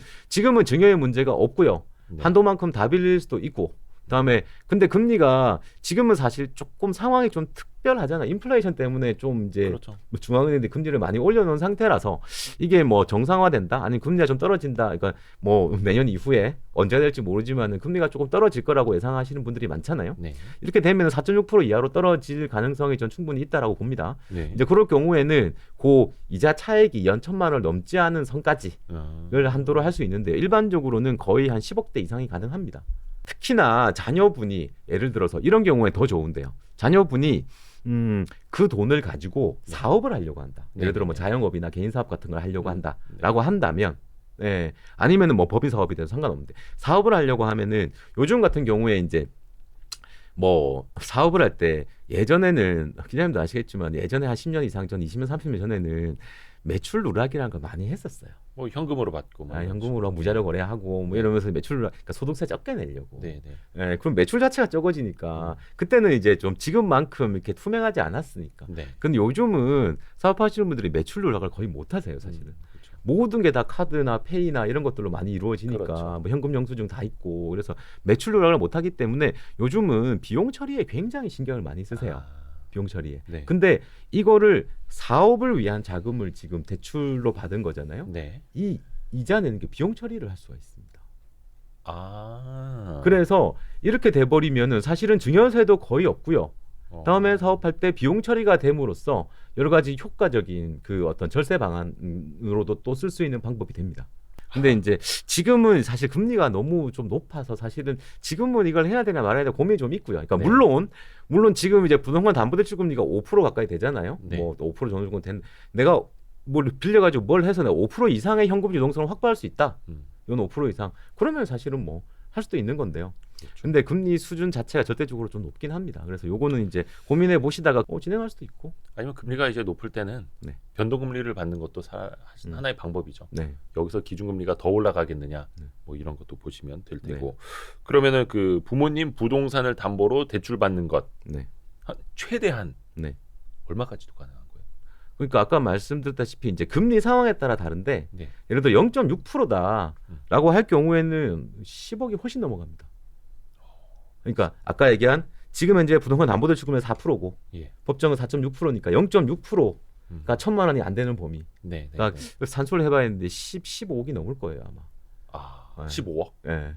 증여의 문제가 없고요. 네. 한도만큼 다 빌릴 수도 있고. 그다음에 근데 금리가 지금은 사실 조금 상황이 좀 특별하잖아. 인플레이션 때문에 좀 이제 그렇죠. 뭐 중앙은행들이 금리를 많이 올려놓은 상태라서 이게 뭐 정상화된다, 아니면 금리가 좀 떨어진다. 그러니까 뭐 내년 이후에 언제 될지 모르지만은 금리가 조금 떨어질 거라고 예상하시는 분들이 많잖아요. 네. 이렇게 되면 4.6% 이하로 떨어질 가능성이 전 충분히 있다라고 봅니다. 네. 이제 그럴 경우에는 고 이자 차액이 연 1,000만 원을 넘지 않은 선까지를 한도로 할 수 있는데요. 일반적으로는 거의 한 10억대 이상이 가능합니다. 특히나 자녀분이 예를 들어서 이런 경우에 더 좋은데요. 자녀분이 그 돈을 가지고 사업을 하려고 한다. 예를 들어 뭐 자영업이나 개인 사업 같은 걸 하려고 한다라고 한다면, 예, 아니면은 뭐 법인 사업이 돼도 상관없는데 사업을 하려고 하면은 요즘 같은 경우에 이제 뭐 사업을 할 때 예전에는 기자님도 아시겠지만 예전에 한 10년 이상 전 20년 30년 전에는 매출 누락이라는 걸 많이 했었어요. 뭐 현금으로 받고 뭐 현금으로 무자료 거래하고 뭐 이러면서 매출 누락, 그러니까 소득세 적게 내려고. 네, 네. 예, 그럼 매출 자체가 적어지니까 그때는 이제 좀 지금만큼 이렇게 투명하지 않았으니까. 네. 근데 요즘은 사업하시는 분들이 매출 누락을 거의 못 하세요, 사실은. 그렇죠. 모든 게 다 카드나 페이나 이런 것들로 많이 이루어지니까 그렇죠. 뭐 현금 영수증 다 있고 그래서 매출 누락을 못 하기 때문에 요즘은 비용 처리에 굉장히 신경을 많이 쓰세요. 비용 처리에. 네. 근데 이거를 사업을 위한 자금을 지금 대출로 받은 거잖아요. 네. 이 이자 내는 게 비용 처리를 할 수가 있습니다. 아. 그래서 이렇게 돼버리면은 사실은 증여세도 거의 없고요. 다음에 사업할 때 비용 처리가 됨으로써 여러 가지 효과적인 그 어떤 절세 방안으로도 또 쓸 수 있는 방법이 됩니다. 근데 이제 지금은 사실 금리가 너무 좀 높아서 사실은 지금은 이걸 해야 되나 말아야 되나 고민이 좀 있고요. 그러니까 네. 물론 지금 이제 부동산 담보대출 금리가 5% 가까이 되잖아요. 네. 뭐 5% 정도 된 내가 뭘 빌려가지고 뭘 해서 내가 5% 이상의 현금 유동성을 확보할 수 있다. 이건 5% 이상. 그러면 사실은 뭐 할 수도 있는 건데요. 그렇죠. 근데 금리 수준 자체가 절대적으로 좀 높긴 합니다. 그래서 요거는 이제 고민해 보시다가 진행할 수도 있고. 아니면 금리가 이제 높을 때는 네. 변동금리를 받는 것도 하나의 방법이죠. 네. 여기서 기준금리가 더 올라가겠느냐, 네. 뭐 이런 것도 보시면 될 네. 테고. 그러면은 그 부모님 부동산을 담보로 대출 받는 것 네. 최대한 네. 얼마까지도 가능한 거예요? 그러니까 아까 말씀드렸다시피 이제 금리 상황에 따라 다른데 네. 예를 들어 0.6%다라고 할 경우에는 10억이 훨씬 넘어갑니다. 그러니까 아까 얘기한 지금 현재 부동산 담보대출금액 4%고 예. 법정은 4.6%니까 0.6%가 1,000만 원이 안 되는 범위. 네. 네. 그러니까 산수를 해봐야 했는데 15억이 넘을 거예요 아마. 아, 네. 15억. 네.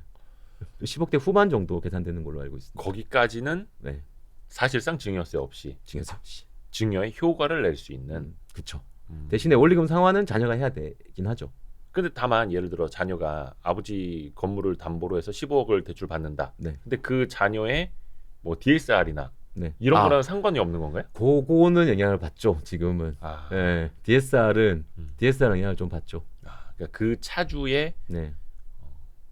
10억대 후반 정도 계산되는 걸로 알고 있습니다. 거기까지는 네. 사실상 증여세 없이 증여세 없이. 증여의 효과를 낼 수 있는. 그렇죠. 대신에 원리금 상환은 자녀가 해야 되긴 하죠. 근데 다만 예를 들어 자녀가 아버지 건물을 담보로 해서 15억을 대출 받는다. 네. 근데 그 자녀의 뭐 DSR이나 네. 이런 거랑 상관이 없는 건가요? 그거는 영향을 받죠. 지금은. 아, 네. DSR은 영향을 좀 받죠. 그러니까 그 차주의 네.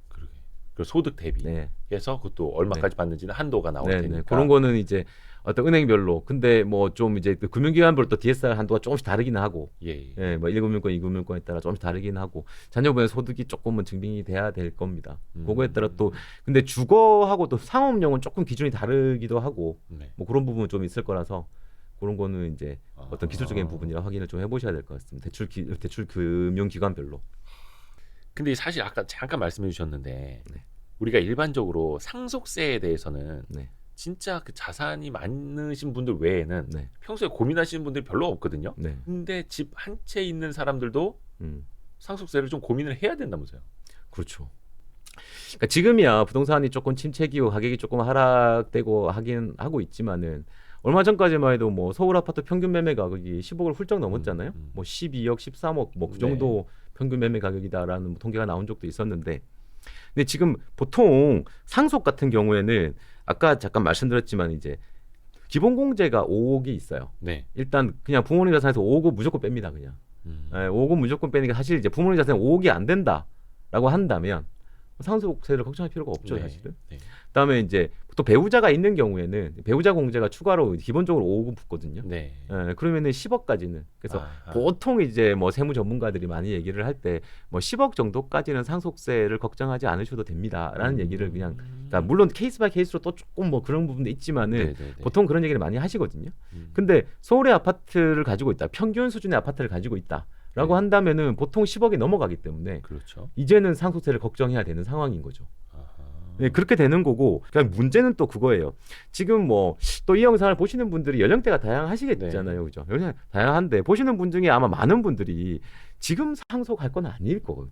그러게. 그 소득 대비해서 네. 그것도 얼마까지 받는지는 한도가 나올 네. 테니까. 네. 그런 거는 이제 어떤 은행별로 근데 뭐 좀 이제 그 금융기관별로 또 DSR 한도가 조금씩 다르긴 하고 예. 예, 뭐 1금융권, 2금융권에 따라 조금씩 다르긴 하고 자녀분의 소득이 조금은 증빙이 돼야 될 겁니다. 그거에 따라 또 근데 주거하고 또 상업용은 조금 기준이 다르기도 하고 네. 뭐 그런 부분은 좀 있을 거라서 그런 거는 이제 어떤 기술적인 부분이라 확인을 좀 해보셔야 될 것 같습니다. 대출 금융기관별로. 근데 사실 아까 잠깐 말씀해 주셨는데 네. 우리가 일반적으로 상속세에 대해서는 네. 진짜 그 자산이 많으신 분들 외에는 네. 평소에 고민하시는 분들이 별로 없거든요. 네. 근데 집 한 채 있는 사람들도 상속세를 좀 고민을 해야 된다면서요. 그렇죠. 그러니까 지금이야 부동산이 조금 침체기고 가격이 조금 하락되고 하긴 하고 있지만은 얼마 전까지만 해도 뭐 서울 아파트 평균 매매 가격이 10억을 훌쩍 넘었잖아요. 뭐 12억, 13억 뭐 그 정도 평균 매매 가격이다라는 통계가 나온 적도 있었는데, 근데 지금 보통 상속 같은 경우에는 아까 잠깐 말씀드렸지만 이제 기본공제가 5억이 있어요. 네. 일단 그냥 부모님 자산에서 5억은 무조건 뺍니다. 그냥 5억은 무조건 빼니까 사실 이제 부모님 자산에 5억이 안 된다라고 한다면 상속세를 걱정할 필요가 없죠, 네. 사실은. 네. 그다음에 이제 또 배우자가 있는 경우에는 배우자 공제가 추가로 기본적으로 5억 붙거든요. 네. 그러면은 10억까지는 그래서 아하. 보통 이제 뭐 세무 전문가들이 많이 얘기를 할 때 뭐 10억 정도까지는 상속세를 걱정하지 않으셔도 됩니다라는 얘기를 그냥 그러니까 물론 케이스 바이 케이스로 또 조금 뭐 그런 부분도 있지만은 네네네. 보통 그런 얘기를 많이 하시거든요. 근데 서울의 아파트를 가지고 있다, 평균 수준의 아파트를 가지고 있다라고 네. 한다면은 보통 10억이 넘어가기 때문에 그렇죠. 이제는 상속세를 걱정해야 되는 상황인 거죠. 아하. 네, 그렇게 되는 거고, 그러니까 문제는 또 그거예요. 지금 뭐 또 이 영상을 보시는 분들이 연령대가 다양하시겠잖아요, 네. 그죠? 연령 다양한데 보시는 분 중에 아마 많은 분들이 지금 상속할 건 아닐 거거든요.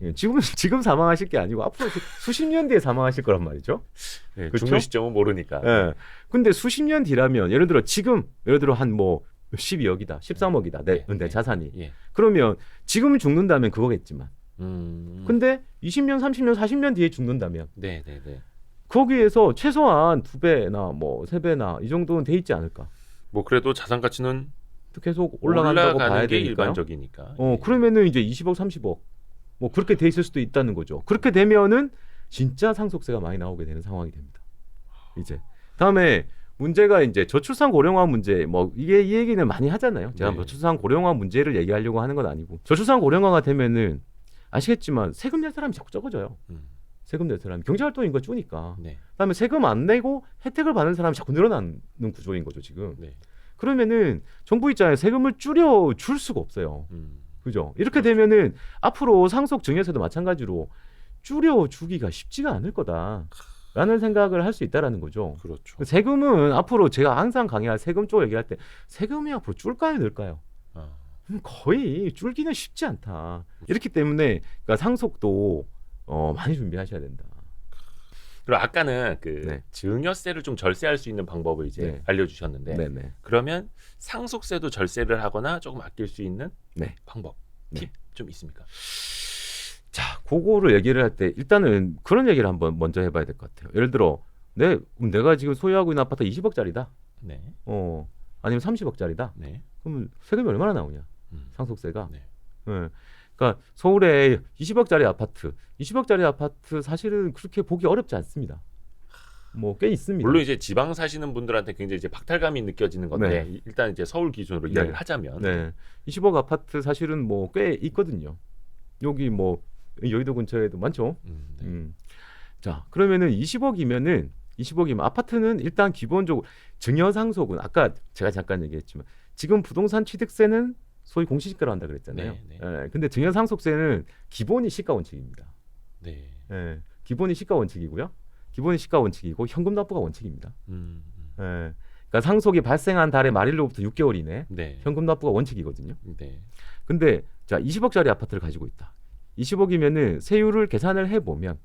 예, 지금 사망하실 게 아니고 앞으로 수십 년 뒤에 사망하실 거란 말이죠. 네, 그쵸? 죽는 시점은 모르니까. 예. 근데 수십 년 뒤라면 예를 들어 지금 예를 들어 한 뭐 12억이다, 13억이다, 내 자산이. 예. 그러면 지금 죽는다면 그거겠지만, 음. 근데 20년, 30년, 40년 뒤에 죽는다면 네네네. 거기에서 최소한 2배나 뭐 3배나 이 정도는 돼 있지 않을까? 뭐 그래도 자산 가치는 또 계속 올라간다고 올라가는 봐야 게 되니까요. 일반적이니까. 그러면은 이제 20억, 30억 뭐 그렇게 돼 있을 수도 있다는 거죠. 그렇게 되면은 진짜 상속세가 많이 나오게 되는 상황이 됩니다. 이제 다음에 문제가 이제 저출산 고령화 문제, 뭐 이게 이 얘기는 많이 하잖아요. 제가 네. 저출산 고령화 문제를 얘기하려고 하는 건 아니고, 저출산 고령화가 되면은 아시겠지만 세금 낼 사람이 자꾸 적어져요. 세금 낼 사람이 경제활동 인구가 줄으니까. 네. 그다음에 세금 안 내고 혜택을 받는 사람이 자꾸 늘어나는 구조인 거죠 지금. 네. 그러면은 정부 입장에 세금을 줄여 줄 수가 없어요. 그죠? 이렇게 그렇죠. 되면은 앞으로 상속 증여세도 마찬가지로 줄여 주기가 쉽지가 않을 거다라는 생각을 할 수 있다라는 거죠. 그렇죠. 세금은 앞으로 제가 항상 강의할 세금 쪽 얘기할 때 세금이 앞으로 줄까요, 늘까요? 아. 거의 줄기는 쉽지 않다. 이렇기 때문에 그러니까 상속도 많이 준비하셔야 된다. 그리고 아까는 그 네. 증여세를 좀 절세할 수 있는 방법을 이제 네. 알려주셨는데 네네. 그러면 상속세도 절세를 하거나 조금 아낄 수 있는 네. 방법, 네. 팁 좀 있습니까? 자, 그거를 얘기를 할 때 일단은 그런 얘기를 한번 먼저 해봐야 될 것 같아요. 예를 들어 내가 지금 소유하고 있는 아파트 20억짜리다. 네. 아니면 30억짜리다. 네. 그러면 세금이 얼마나 나오냐? 음. 상속세가. 네. 예. 그러니까 서울에 20억짜리 아파트 사실은 그렇게 보기 어렵지 않습니다. 뭐 꽤 있습니다. 물론 이제 지방 사시는 분들한테 굉장히 이제 박탈감이 느껴지는 건데 네. 일단 이제 서울 기준으로 네. 이야기를 하자면 네. 20억 아파트 사실은 뭐 꽤 있거든요. 여기 뭐 여의도 근처에도 많죠. 네. 자, 그러면은 20억이면 아파트는 일단 기본적으로 증여상속은 아까 제가 잠깐 얘기했지만 지금 부동산 취득세는 소위 공시지가로 한다 그랬잖아요. 네, 예, 근데 증여상속세는 기본이 시가 원칙입니다. 네. 예, 기본이 시가 원칙이고요. 기본이 시가 원칙이고 현금 납부가 원칙입니다. 예, 그러니까 상속이 발생한 달의 말일로부터 6개월 이내 네. 현금 납부가 원칙이거든요. 네. 근데 자 20억짜리 아파트를 가지고 있다. 20억이면은 세율을 계산을 해보면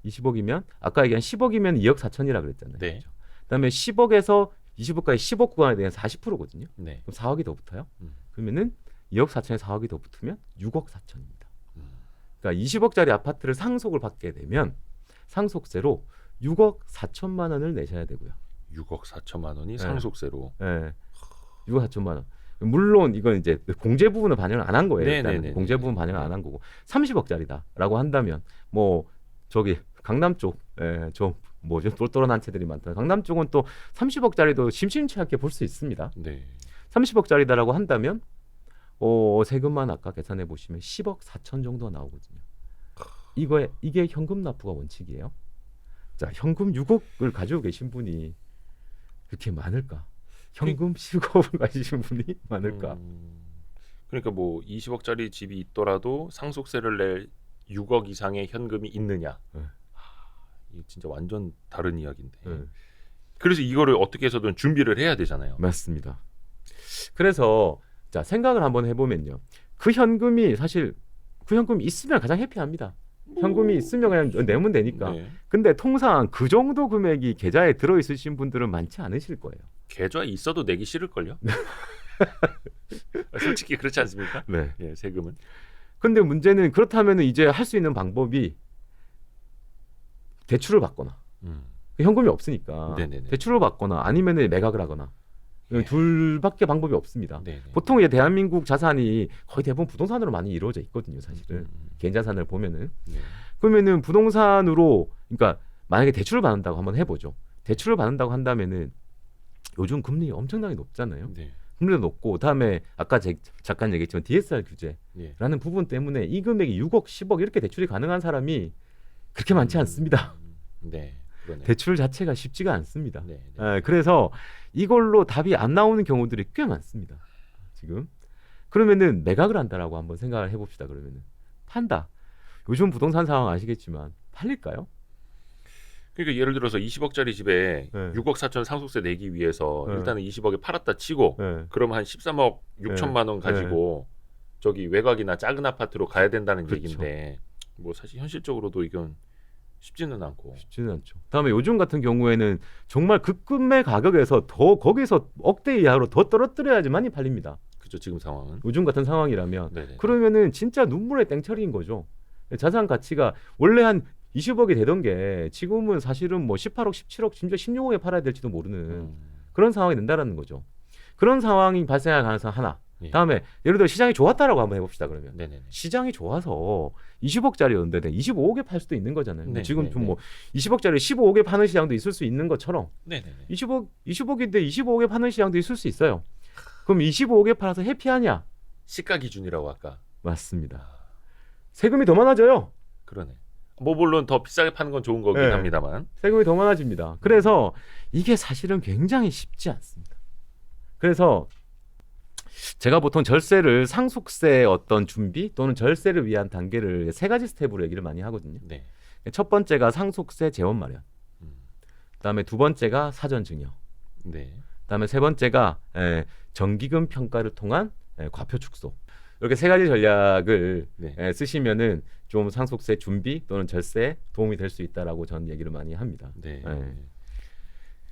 20억이면 아까 얘기한 10억이면 2억 4천이라 그랬잖아요. 네. 그렇죠? 그다음에 10억에서 20억까지 10억 구간에 대한 40%거든요. 네. 그럼 4억이 더 붙어요. 음. 그러면은 2억 4천에 4억이 더 붙으면 6억 4천입니다. 음. 그러니까 20억짜리 아파트를 상속을 받게 되면 상속세로 6억 4천만 원을 내셔야 되고요. 6억 4천만 원이 네. 상속세로. 예. 6억 4천만 원. 물론 이건 이제 공제 부분을 반영을 안 한 거예요. 일단 네네네네. 공제 부분 반영을 안 한 거고 30억짜리다라고 한다면 뭐 저기 강남 쪽, 좀 뭐죠 똘똘한 한 채들이 많다. 강남 쪽은 또 30억짜리도 심심치 않게 볼 수 있습니다. 네. 30억짜리다라고 한다면 세금만 아까 계산해 보시면 10억 4천 정도 나오거든요. 이게 현금 납부가 원칙이에요. 자, 현금 6억을 가지고 계신 분이 그렇게 많을까? 현금 10억을 가지신 분이 많을까? 그러니까 뭐 20억짜리 집이 있더라도 상속세를 낼 6억 이상의 현금이 있느냐? 네. 이게 진짜 완전 다른 이야기인데. 네. 그래서 이거를 어떻게 해서든 준비를 해야 되잖아요. 맞습니다. 그래서 자 생각을 한번 해보면요. 그 현금이 있으면 가장 해피합니다. 현금이 있으면 그냥 내면 되니까. 네. 근데 통상 그 정도 금액이 계좌에 들어있으신 분들은 많지 않으실 거예요. 계좌에 있어도 내기 싫을걸요? 솔직히 그렇지 않습니까? 네. 예, 세금은. 근데 문제는 그렇다면 이제 할 수 있는 방법이 대출을 받거나 현금이 없으니까 네네네. 대출을 받거나 아니면 매각을 하거나 네. 둘밖에 방법이 없습니다. 네네. 보통 이제 대한민국 자산이 거의 대부분 부동산으로 많이 이루어져 있거든요. 사실은 개인 자산을 보면은 네. 그러면은 부동산으로 그러니까 만약에 대출을 받는다고 한번 해보죠. 대출을 받는다고 한다면은 요즘 금리 엄청나게 높잖아요. 네. 금리도 높고 그다음에 아까 잠깐 얘기했지만 DSR 규제라는 예. 부분 때문에 이 금액이 6억, 10억 이렇게 대출이 가능한 사람이 그렇게 많지 않습니다. 네. 그러네요. 대출 자체가 쉽지가 않습니다. 네. 네. 그래서 이걸로 답이 안 나오는 경우들이 꽤 많습니다. 지금 그러면은 매각을 한다라고 한번 생각을 해봅시다. 그러면은 판다. 요즘 부동산 상황 아시겠지만 팔릴까요? 그러니까 예를 들어서 20억짜리 집에 네. 6억 4천 상속세 내기 위해서 네. 일단은 20억에 팔았다 치고 네. 그럼 한 13억 6천만 원 가지고 저기 외곽이나 작은 아파트로 가야 된다는 그렇죠. 얘기인데 뭐 사실 현실적으로도 이건 쉽지는 않고. 쉽지는 않죠. 다음에 요즘 같은 경우에는 정말 급금의 가격에서 더 거기서 억대 이하로 더 떨어뜨려야지만이 팔립니다. 그죠 지금 상황은. 요즘 같은 상황이라면 네네. 그러면은 진짜 눈물의 땡처리인 거죠. 자산 가치가 원래 한 20억이 되던 게 지금은 사실은 뭐 18억, 17억, 심지어 16억에 팔아야 될지도 모르는 그런 상황이 된다라는 거죠. 그런 상황이 발생할 가능성 하나. 예. 다음에 예를 들어 시장이 좋았다라고 한번 해봅시다. 그러면 네네네. 시장이 좋아서 20억짜리였는데 25억에 팔 수도 있는 거잖아요. 네, 지금 네, 좀 뭐 20억짜리 15억에 파는 시장도 있을 수 있는 것처럼 네네네. 20억인데 25억에 파는 시장도 있을 수 있어요. 그럼 25억에 팔아서 해피하냐? 시가 기준이라고 아까. 맞습니다. 세금이 더 많아져요. 그러네. 뭐 물론 더 비싸게 파는 건 좋은 거긴 네. 합니다만. 세금이 더 많아집니다. 그래서 이게 사실은 굉장히 쉽지 않습니다. 그래서 제가 보통 절세를 상속세 어떤 준비 또는 절세를 위한 단계를 세 가지 스텝으로 얘기를 많이 하거든요. 네. 첫 번째가 상속세 재원 마련. 그다음에 두 번째가 사전 증여. 네. 그다음에 세 번째가 정기금 평가를 통한 과표 축소. 이렇게 세 가지 전략을 네. 쓰시면은 좀 상속세 준비 또는 절세에 도움이 될 수 있다라고 저는 얘기를 많이 합니다. 네. 네.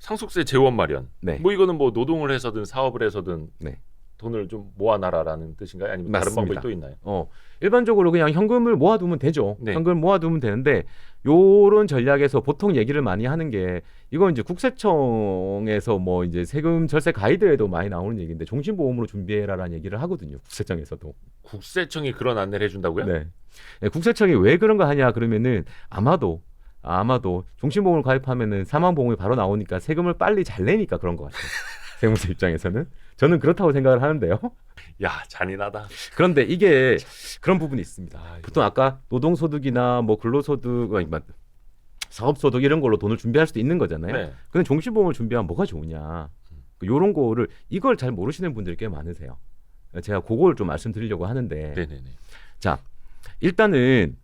상속세 재원 마련. 네. 뭐 이거는 뭐 노동을 해서든 사업을 해서든 네. 돈을 좀 모아놔라라는 뜻인가요? 아니면 다른 맞습니다. 방법이 또 있나요? 일반적으로 그냥 현금을 모아두면 되죠. 네. 현금을 모아두면 되는데 요런 전략에서 보통 얘기를 많이 하는 게 이건 이제 국세청에서 뭐 이제 세금 절세 가이드에도 많이 나오는 얘기인데 종신보험으로 준비해라라는 얘기를 하거든요. 국세청에서도. 국세청이 그런 안내를 해준다고요? 네. 국세청이 왜 그런 거 하냐 그러면은 아마도 종신보험을 가입하면은 사망보험이 바로 나오니까 세금을 빨리 잘 내니까 그런 것 같아요. 세무서 입장에서는 저는 그렇다고 생각을 하는데요. 야 잔인하다. 그런데 이게 그런 부분이 있습니다. 아, 보통 아까 노동소득이나 뭐 근로소득, 사업소득 이런 걸로 돈을 준비할 수도 있는 거잖아요. 네. 근데 종신보험을 준비하면 뭐가 좋으냐? 이런 거를 이걸 잘 모르시는 분들이 꽤 많으세요. 제가 그걸 좀 말씀드리려고 하는데, 네네네. 자 일단은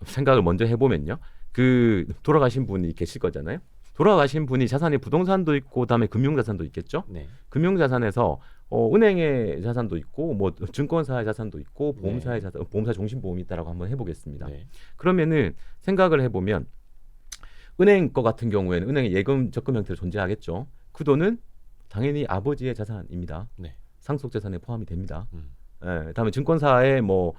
생각을 먼저 해보면요. 그 돌아가신 분이 계실 거잖아요. 돌아가신 분이 자산이 부동산도 있고 그다음에 금융자산도 있겠죠. 네. 금융자산에서 은행의 자산도 있고 뭐 증권사의 자산도 있고 보험사의 자산, 보험사 종신보험이 있다라고 한번 해보겠습니다. 네. 그러면은 생각을 해보면 은행 거 같은 경우에는 은행의 예금 적금 형태로 존재하겠죠. 그 돈은 당연히 아버지의 자산입니다. 네. 상속재산에 포함이 됩니다. 다음에 증권사에 뭐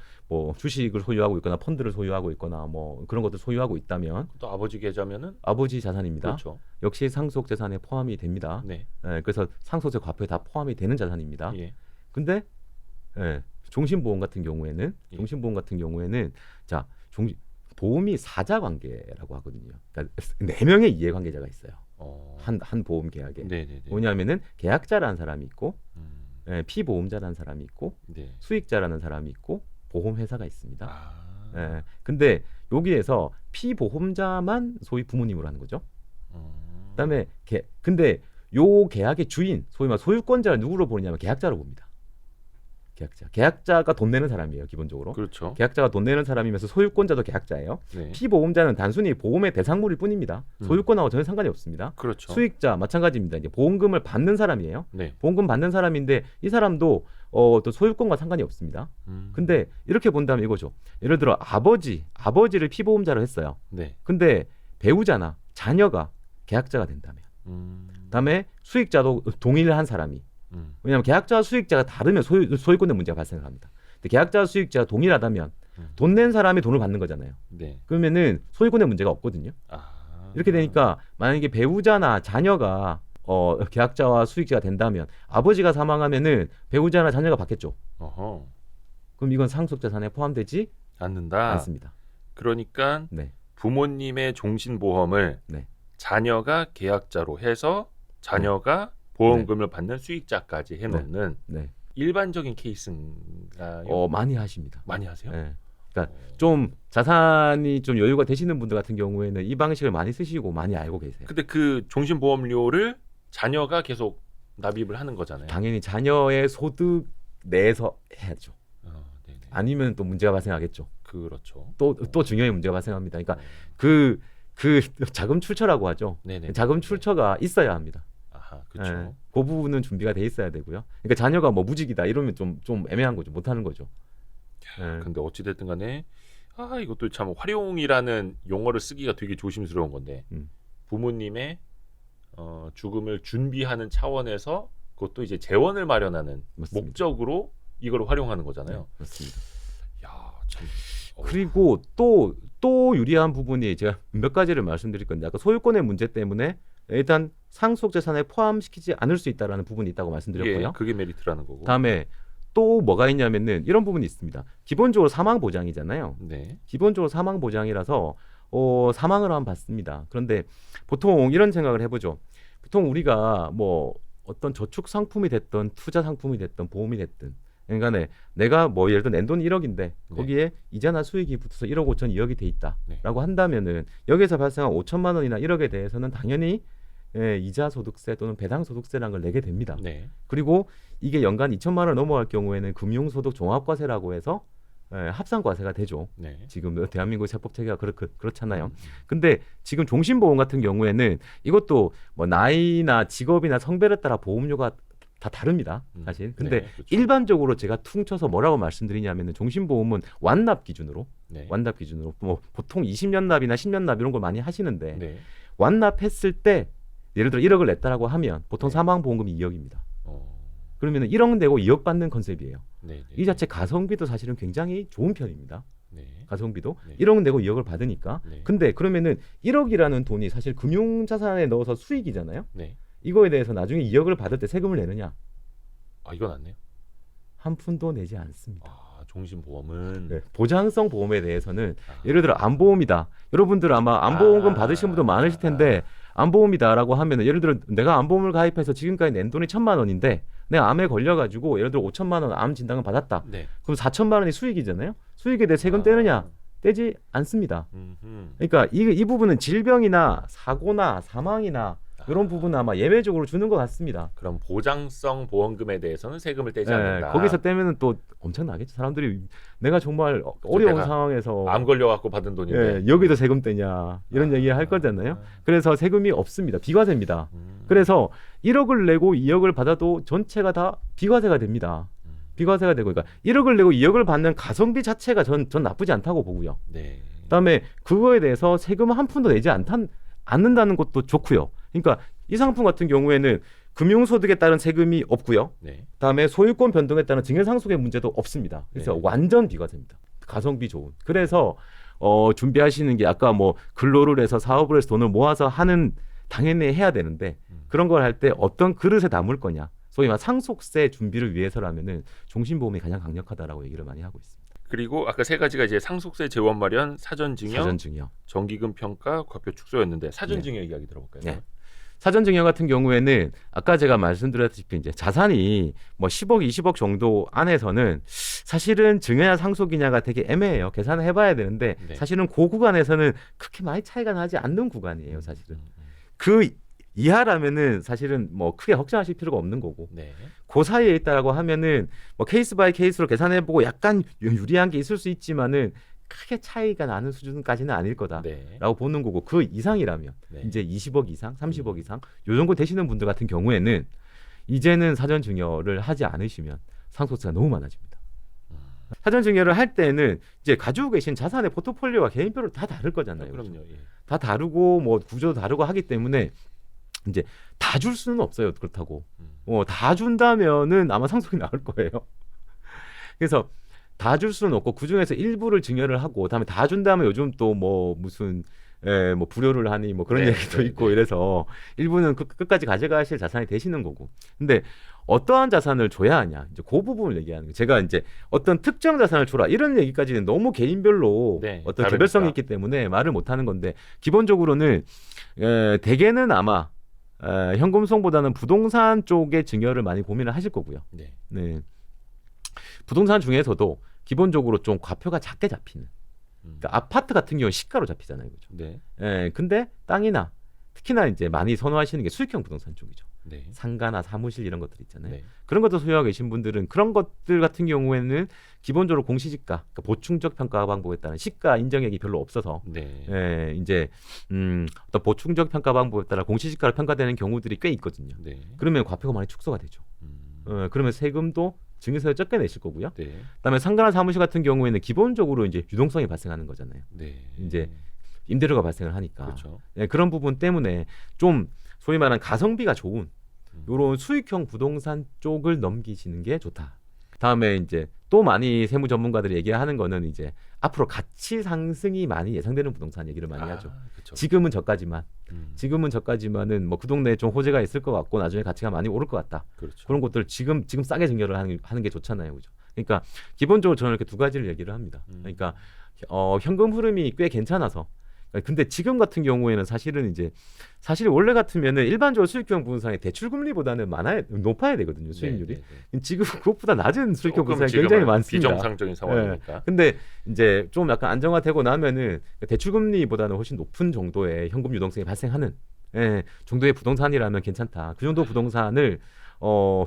주식을 소유하고 있거나 펀드를 소유하고 있거나 뭐 그런 것들 소유하고 있다면 또 아버지 계좌면은 아버지 자산입니다. 그렇죠. 역시 상속재산에 포함이 됩니다. 네. 그래서 상속세 과표에 다 포함이 되는 자산입니다. 예. 근데 종신보험 같은 경우에는 예. 자 보험이 사자 관계라고 하거든요. 그러니까 4명의 이해관계자가 있어요. 한 보험 계약에. 네네네. 뭐냐면은 계약자라는 사람이 있고 음. 피보험자라는 사람이 있고 네. 수익자라는 사람이 있고 보험회사가 있습니다. 아. 근데 여기에서 피보험자만 소위 부모님으로 하는 거죠. 그다음에 근데 요 계약의 주인, 소위 말 소유권자를 누구로 보느냐면 계약자로 봅니다. 계약자가 돈 내는 사람이에요, 기본적으로. 그렇죠. 계약자가 돈 내는 사람이면서 소유권자도 계약자예요. 네. 피보험자는 단순히 보험의 대상물일 뿐입니다. 소유권하고 전혀 상관이 없습니다. 그렇죠. 수익자 마찬가지입니다. 이제 보험금을 받는 사람이에요. 네. 보험금 받는 사람인데 이 사람도 또 소유권과 상관이 없습니다. 근데 이렇게 본다면 이거죠. 예를 들어 아버지를 피보험자로 했어요. 네. 근데 배우자나 자녀가 계약자가 된다면, 그다음에 수익자도 동일한 사람이, 왜냐하면 계약자와 수익자가 다르면 소유권의 문제가 발생합니다. 근데 계약자와 수익자가 동일하다면 돈 낸 사람이 돈을 받는 거잖아요. 네. 그러면은 소유권의 문제가 없거든요. 이렇게 되니까 만약에 배우자나 자녀가 계약자와 수익자가 된다면 아버지가 사망하면은 배우자나 자녀가 받겠죠. 어허. 그럼 이건 상속재산에 포함되지 않는다. 않습니다. 그러니까 네. 부모님의 종신보험을 네. 자녀가 계약자로 해서 자녀가 보험금을 받는 수익자까지 해놓는 네. 일반적인 케이스인가요? 많이 하십니다. 많이 하세요? 네. 그러니까 좀 자산이 좀 여유가 되시는 분들 같은 경우에는 이 방식을 많이 쓰시고 많이 알고 계세요. 근데 그 종신보험료를 자녀가 계속 납입을 하는 거잖아요. 당연히 자녀의 소득 내에서 해야죠. 네네. 아니면 또 문제가 발생하겠죠. 그렇죠. 또 중요한 문제가 발생합니다. 그러니까 그 자금 출처라고 하죠. 네네. 자금 출처가 있어야 합니다. 아하, 그렇죠. 예, 그 부분은 준비가 돼 있어야 되고요. 그러니까 자녀가 뭐 무직이다 이러면 좀 애매한 거죠. 못 하는 거죠. 예. 근데 어찌 됐든 간에 이것도 참 활용이라는 용어를 쓰기가 되게 조심스러운 건데 부모님의 죽음을 준비하는 차원에서 그것도 이제 재원을 마련하는 맞습니다. 목적으로 이걸 활용하는 거잖아요. 네, 맞습니다. 야, 참. 그리고 또 유리한 부분이 제가 몇 가지를 말씀드릴 건데 아까 소유권의 문제 때문에 일단 상속 재산에 포함시키지 않을 수 있다라는 부분이 있다고 말씀드렸고요. 그게 메리트라는 거고. 다음에 또 뭐가 있냐면은 이런 부분이 있습니다. 기본적으로 사망 보장이잖아요. 네. 기본적으로 사망 보장이라서 사망을 하면 받습니다. 그런데 보통 이런 생각을 해보죠. 보통 우리가 뭐 어떤 저축 상품이 됐던 투자 상품이 됐던 보험이 됐든 그러니까 내가 뭐 예를 들어 낸 돈 1억인데 거기에 이자나 수익이 붙어서 1억 5천 2억이 돼 있다라고 한다면은 여기서 발생한 5천만 원이나 1억에 대해서는 당연히 이자 소득세 또는 배당 소득세라는 걸 내게 됩니다. 네. 그리고 이게 연간 2천만 원 넘어갈 경우에는 금융소득 종합과세라고 해서 합산과세가 되죠. 네. 지금 대한민국 세법 체계가 그렇잖아요. 근데 지금 종신보험 같은 경우에는 이것도 뭐 나이나 직업이나 성별에 따라 보험료가 다 다릅니다. 사실. 근데 네, 그렇죠. 일반적으로 제가 퉁쳐서 뭐라고 말씀드리냐면은 종신보험은 완납 기준으로 뭐 보통 20년 납이나 10년 납 이런 걸 많이 하시는데 네. 완납했을 때 예를 들어 1억을 냈다라고 하면 보통 사망보험금이 2억입니다. 그러면 1억 내고 2억 받는 컨셉이에요. 이 자체 가성비도 사실은 굉장히 좋은 편입니다. 가성비도 1억 내고 2억을 받으니까. 근데 그러면은 1억이라는 돈이 사실 금융자산에 넣어서 수익이잖아요. 이거에 대해서 나중에 2억을 받을 때 세금을 내느냐? 이건 안 내요. 한 푼도 내지 않습니다. 종신보험은 보장성 보험에 대해서는 예를 들어 안보험이다. 여러분들 아마 안보험금 받으신 분도 많으실 텐데 안보험이다라고 하면은 예를 들어 내가 안보험을 가입해서 지금까지 낸 돈이 1,000만 원인데 내가 암에 걸려가지고 예를 들어 5천만 원 암 진단을 받았다. 그럼 4천만 원이 수익이잖아요. 수익에 대해 세금 떼느냐? 떼지 않습니다. 그러니까 이 부분은 질병이나 사고나 사망이나 이런 부분은 아마 예외적으로 주는 것 같습니다. 그럼 보장성 보험금에 대해서는 세금을 떼지 않는다. 거기서 떼면은 또 엄청나겠죠. 사람들이 내가 정말 어려운 상황에서 암 걸려갖고 받은 돈인데 여기도 세금 떼냐 이런 얘기 할 거잖아요. 그래서 세금이 없습니다. 비과세입니다. 그래서 1억을 내고 2억을 받아도 전체가 다 비과세가 됩니다. 비과세가 되고 그러니까 1억을 내고 2억을 받는 가성비 자체가 전 나쁘지 않다고 보고요. 그다음에 그거에 대해서 세금 한 푼도 내지 않는다는 것도 좋고요. 그러니까 이 상품 같은 경우에는 금융소득에 따른 세금이 없고요. 그다음에 소유권 변동에 따른 증여상속의 문제도 없습니다. 그래서 완전 비과세입니다. 가성비 좋은. 그래서 준비하시는 게 아까 뭐 근로를 해서 사업을 해서 돈을 모아서 하는 당연히 해야 되는데 그런 걸 할 때 어떤 그릇에 담을 거냐. 소위 말 상속세 준비를 위해서라면은 종신보험이 가장 강력하다라고 얘기를 많이 하고 있습니다. 그리고 아까 세 가지가 이제 상속세 재원 마련, 사전증여, 정기금 평가, 과표 축소였는데 사전증여 이야기 들어볼까요? 사전증여 같은 경우에는 아까 제가 말씀드렸다시피 이제 자산이 뭐 10억, 20억 정도 안에서는 사실은 증여냐 상속이냐가 되게 애매해요. 계산을 해봐야 되는데 사실은 그 구간에서는 그렇게 많이 차이가 나지 않는 구간이에요. 사실은 그 이하라면은 사실은 뭐 크게 걱정하실 필요가 없는 거고 그 사이에 있다라고 하면은 뭐 케이스 바이 케이스로 계산해보고 약간 유리한 게 있을 수 있지만은 크게 차이가 나는 수준까지는 아닐 거다라고 보는 거고 그 이상이라면 이제 20억 이상, 30억 이상 요 정도 되시는 분들 같은 경우에는 이제는 사전 증여를 하지 않으시면 상속세가 너무 많아집니다. 사전 증여를 할 때는 이제 가지고 계신 자산의 포트폴리오가 개인별로 다 다를 거잖아요. 그럼요. 다 다르고 뭐 구조도 다르고 하기 때문에 이제 다 줄 수는 없어요. 그렇다고 다 준다면은 아마 상속이 나올 거예요. 그래서 다 줄 수는 없고 그 중에서 일부를 증여를 하고 그다음에 다 준다면 요즘 또 뭐 무슨 뭐 불효를 하니 뭐 그런 얘기도 있고 이래서 일부는 끝까지 가져가실 자산이 되시는 거고. 근데 어떠한 자산을 줘야 하냐. 이제 그 부분을 얘기하는 거예요. 제가 이제 어떤 특정 자산을 줘라 이런 얘기까지는 너무 개인별로 네, 어떤 다르니까. 개별성이 있기 때문에 말을 못 하는 건데 기본적으로는 대개는 아마 현금성보다는 부동산 쪽의 증여를 많이 고민을 하실 거고요. 네. 네. 부동산 중에서도 기본적으로 좀 과표가 작게 잡히는. 그러니까 아파트 같은 경우는 시가로 잡히잖아요, 그죠? 네. 근데 땅이나 특히나 이제 많이 선호하시는 게 수익형 부동산 쪽이죠. 네. 상가나 사무실 이런 것들 있잖아요. 네. 그런 것도 소유하고 계신 분들은 그런 것들 같은 경우에는 기본적으로 공시지가, 그러니까 보충적 평가 방법에 따른 시가 인정액이 별로 없어서 네. 이제 어떤 보충적 평가 방법에 따라 공시지가로 평가되는 경우들이 꽤 있거든요. 네. 그러면 과표가 많이 축소가 되죠. 그러면 세금도 증여세를 적게 내실 거고요. 네. 그다음에 상가나 사무실 같은 경우에는 기본적으로 이제 유동성이 발생하는 거잖아요. 네. 이제 임대료가 발생을 하니까 그렇죠. 네, 그런 부분 때문에 좀 소위 말하는 가성비가 좋은 이런 수익형 부동산 쪽을 넘기시는 게 좋다. 다음에 이제 또 많이 세무 전문가들이 얘기하는 거는 이제 앞으로 가치 상승이 많이 예상되는 부동산 얘기를 많이 하죠. 그렇죠. 지금은 저까지만은 뭐 그 동네에 좀 호재가 있을 것 같고 나중에 가치가 많이 오를 것 같다. 그렇죠. 그런 것들 지금 싸게 증여를 하는 게 좋잖아요, 그죠? 그러니까 기본적으로 저는 이렇게 두 가지를 얘기를 합니다. 그러니까 현금 흐름이 꽤 괜찮아서. 근데 지금 같은 경우에는 사실 원래 같으면은 일반적으로 수익형 부동산의 대출 금리보다는 높아야 되거든요, 수익률이. 네, 네, 네. 지금 그것보다 낮은 수익형 조금 부동산이 지금은 굉장히 많습니다. 비정상적인 상황이니까. 네. 근데 이제 좀 약간 안정화되고 나면은 대출 금리보다는 훨씬 높은 정도의 현금 유동성이 발생하는 정도의 부동산이라면 괜찮다. 그 정도 부동산을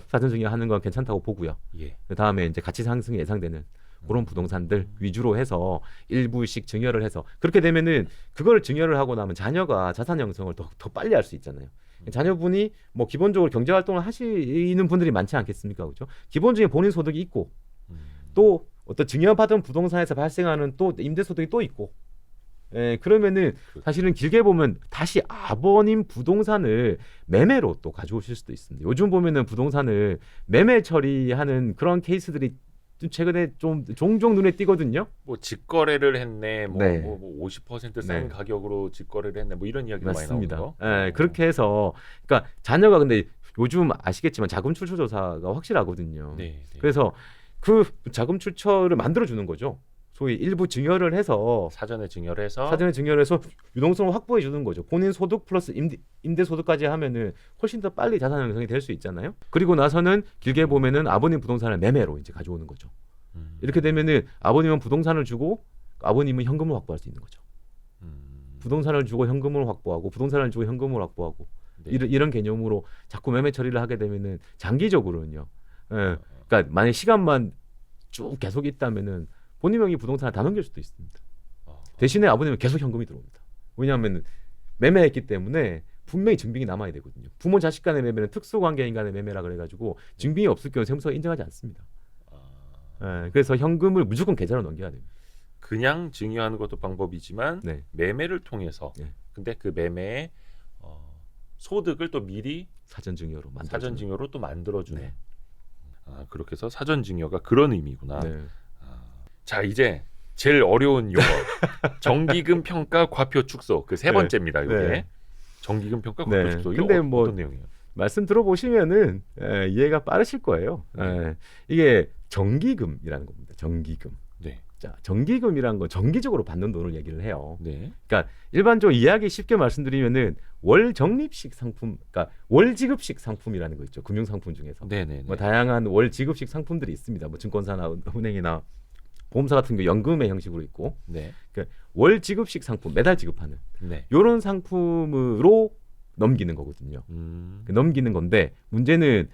사전 증여하는 건 괜찮다고 보고요. 예. 그다음에 이제 가치 상승이 예상되는 그런 부동산들 위주로 해서 일부씩 증여를 해서 그렇게 되면은 그걸 증여를 하고 나면 자녀가 자산 형성을 더 빨리 할 수 있잖아요. 자녀분이 뭐 기본적으로 경제 활동을 하시는 분들이 많지 않겠습니까, 그렇죠? 기본적인 본인 소득이 있고 또 어떤 증여받은 부동산에서 발생하는 또 임대 소득이 또 있고, 그러면은 사실은 길게 보면 다시 아버님 부동산을 매매로 또 가져오실 수도 있습니다. 요즘 보면은 부동산을 매매 처리하는 그런 케이스들이 최근에 좀 종종 눈에 띄거든요. 뭐 직거래를 했네, 네. 50%싼 네. 가격으로 직거래를 했네, 뭐 이런 이야기가 많이 맞습니다. 나오는 거. 그렇게 해서 그러니까 자녀가 근데 요즘 아시겠지만 자금 출처 조사가 확실하거든요. 네, 네. 그래서 그 자금 출처를 만들어 주는 거죠. 소위 일부 증여를 해서 사전에 증여를 해서 유동성을 확보해 주는 거죠. 본인 소득 플러스 임대 소득까지 하면은 훨씬 더 빨리 자산 형성이 될 수 있잖아요. 그리고 나서는 길게 보면은 아버님 부동산을 매매로 이제 가져오는 거죠. 이렇게 되면은 아버님은 부동산을 주고 아버님은 현금을 확보할 수 있는 거죠. 부동산을 주고 현금을 확보하고 부동산을 주고 현금을 확보하고 네. 이런 개념으로 자꾸 매매 처리를 하게 되면은 장기적으로는요. 그러니까 만약 시간만 쭉 계속 있다면은 본인 명의 부동산을 다 넘길 수도 있습니다. 대신에 아버님은 계속 현금이 들어옵니다. 왜냐하면 매매했기 때문에 분명히 증빙이 남아야 되거든요. 부모 자식 간의 매매는 특수관계인 간의 매매라 그래가지고 증빙이 없을 경우 세무서가 인정하지 않습니다. 그래서 현금을 무조건 계좌로 넘겨야 됩니다. 그냥 증여하는 것도 방법이지만 네. 매매를 통해서 네. 근데 그 매매의 소득을 또 미리 사전 증여로 만들어주는. 사전 증여로 또 만들어주는. 네. 그렇게 해서 사전 증여가 그런 의미구나. 네. 자, 이제 제일 어려운 용어 정기금 평가 과표 축소 그 세 번째입니다. 이게 네. 정기금 평가 과표 네. 축소. 근데 이거 뭐 어떤 내용이에요? 말씀 들어보시면은 이해가 빠르실 거예요. 이게 정기금이라는 겁니다. 정기금. 네. 자, 정기금이라는 건 정기적으로 받는 돈을 얘기를 해요. 네. 그러니까 일반적으로 이해하기 쉽게 말씀드리면은 월 적립식 상품, 그러니까 월 지급식 상품이라는 거 있죠. 금융 상품 중에서. 네네. 뭐 다양한 월 지급식 상품들이 있습니다. 뭐 증권사나 은행이나 보험사 같은 게 연금의 형식으로 있고, 네. 그러니까 월 지급식 상품, 매달 지급하는 네. 이런 상품으로 넘기는 거거든요. 넘기는 건데 문제는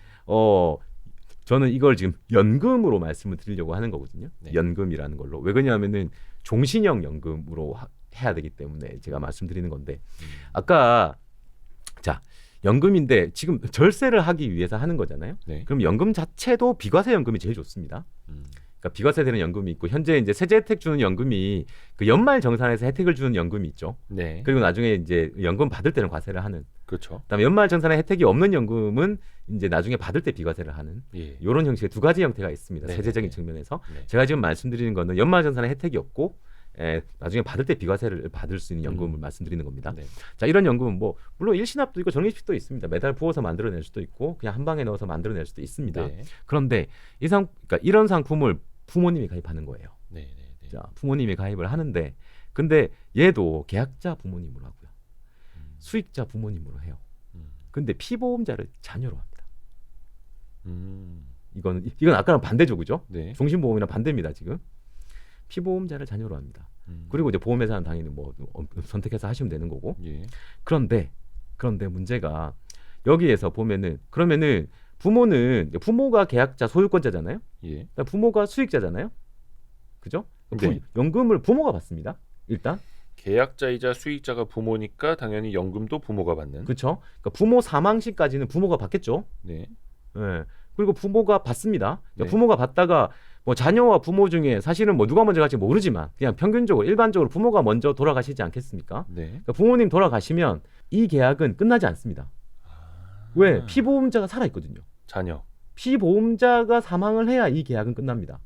저는 이걸 지금 연금으로 말씀을 드리려고 하는 거거든요. 네. 연금이라는 걸로. 왜 그러냐면은 종신형 연금으로 해야 되기 때문에 제가 말씀드리는 건데 아까 자 연금인데 지금 절세를 하기 위해서 하는 거잖아요. 네. 그럼 연금 자체도 비과세 연금이 제일 좋습니다. 그러니까 비과세 되는 연금이 있고 현재 이제 세제 혜택 주는 연금이 그 연말 정산에서 혜택을 주는 연금이 있죠. 네. 그리고 나중에 이제 연금 받을 때는 과세를 하는. 그렇죠. 그다음에 연말 정산에 혜택이 없는 연금은 이제 나중에 받을 때 비과세를 하는. 예. 이런 형식의 두 가지 형태가 있습니다. 네, 세제적인 네. 측면에서. 네. 제가 지금 말씀드리는 거는 연말 정산에 혜택이 없고 나중에 받을 때 비과세를 받을 수 있는 연금을 말씀드리는 겁니다. 네. 자, 이런 연금은 뭐 물론 일시납도 있고 적립식도 있습니다. 매달 부어서 만들어낼 수도 있고 그냥 한 방에 넣어서 만들어낼 수도 있습니다. 네. 그런데 그러니까 이런 상품을 부모님이 가입하는 거예요. 네. 네. 네. 자, 부모님이 가입을 하는데 근데 얘도 계약자 부모님으로 하고요. 수익자 부모님으로 해요. 근데 피보험자를 자녀로 합니다. 이건 아까랑 반대죠, 그죠? 네. 종신보험이랑 반대입니다, 지금. 피보험자를 자녀로 합니다. 그리고 이제 보험회사는 당연히 뭐 선택해서 하시면 되는 거고. 예. 그런데 문제가 여기에서 보면은 그러면은 부모가 계약자 소유권자잖아요. 예. 그러니까 부모가 수익자잖아요. 그죠? 네. 연금을 부모가 받습니다. 일단. 계약자이자 수익자가 부모니까 당연히 연금도 부모가 받는. 그렇죠? 그러니까 부모 사망 시까지는 부모가 받겠죠. 네. 예. 그리고 부모가 받습니다. 네. 부모가 받다가 뭐 자녀와 부모 중에 사실은 뭐 누가 먼저 갈지 모르지만 그냥 평균적으로 일반적으로 부모가 먼저 돌아가시지 않겠습니까? 네. 그러니까 부모님 돌아가시면 이 계약은 끝나지 않습니다. 왜? 피보험자가 살아 있거든요. 자녀. 피보험자가 사망을 해야 이 계약은 끝납니다.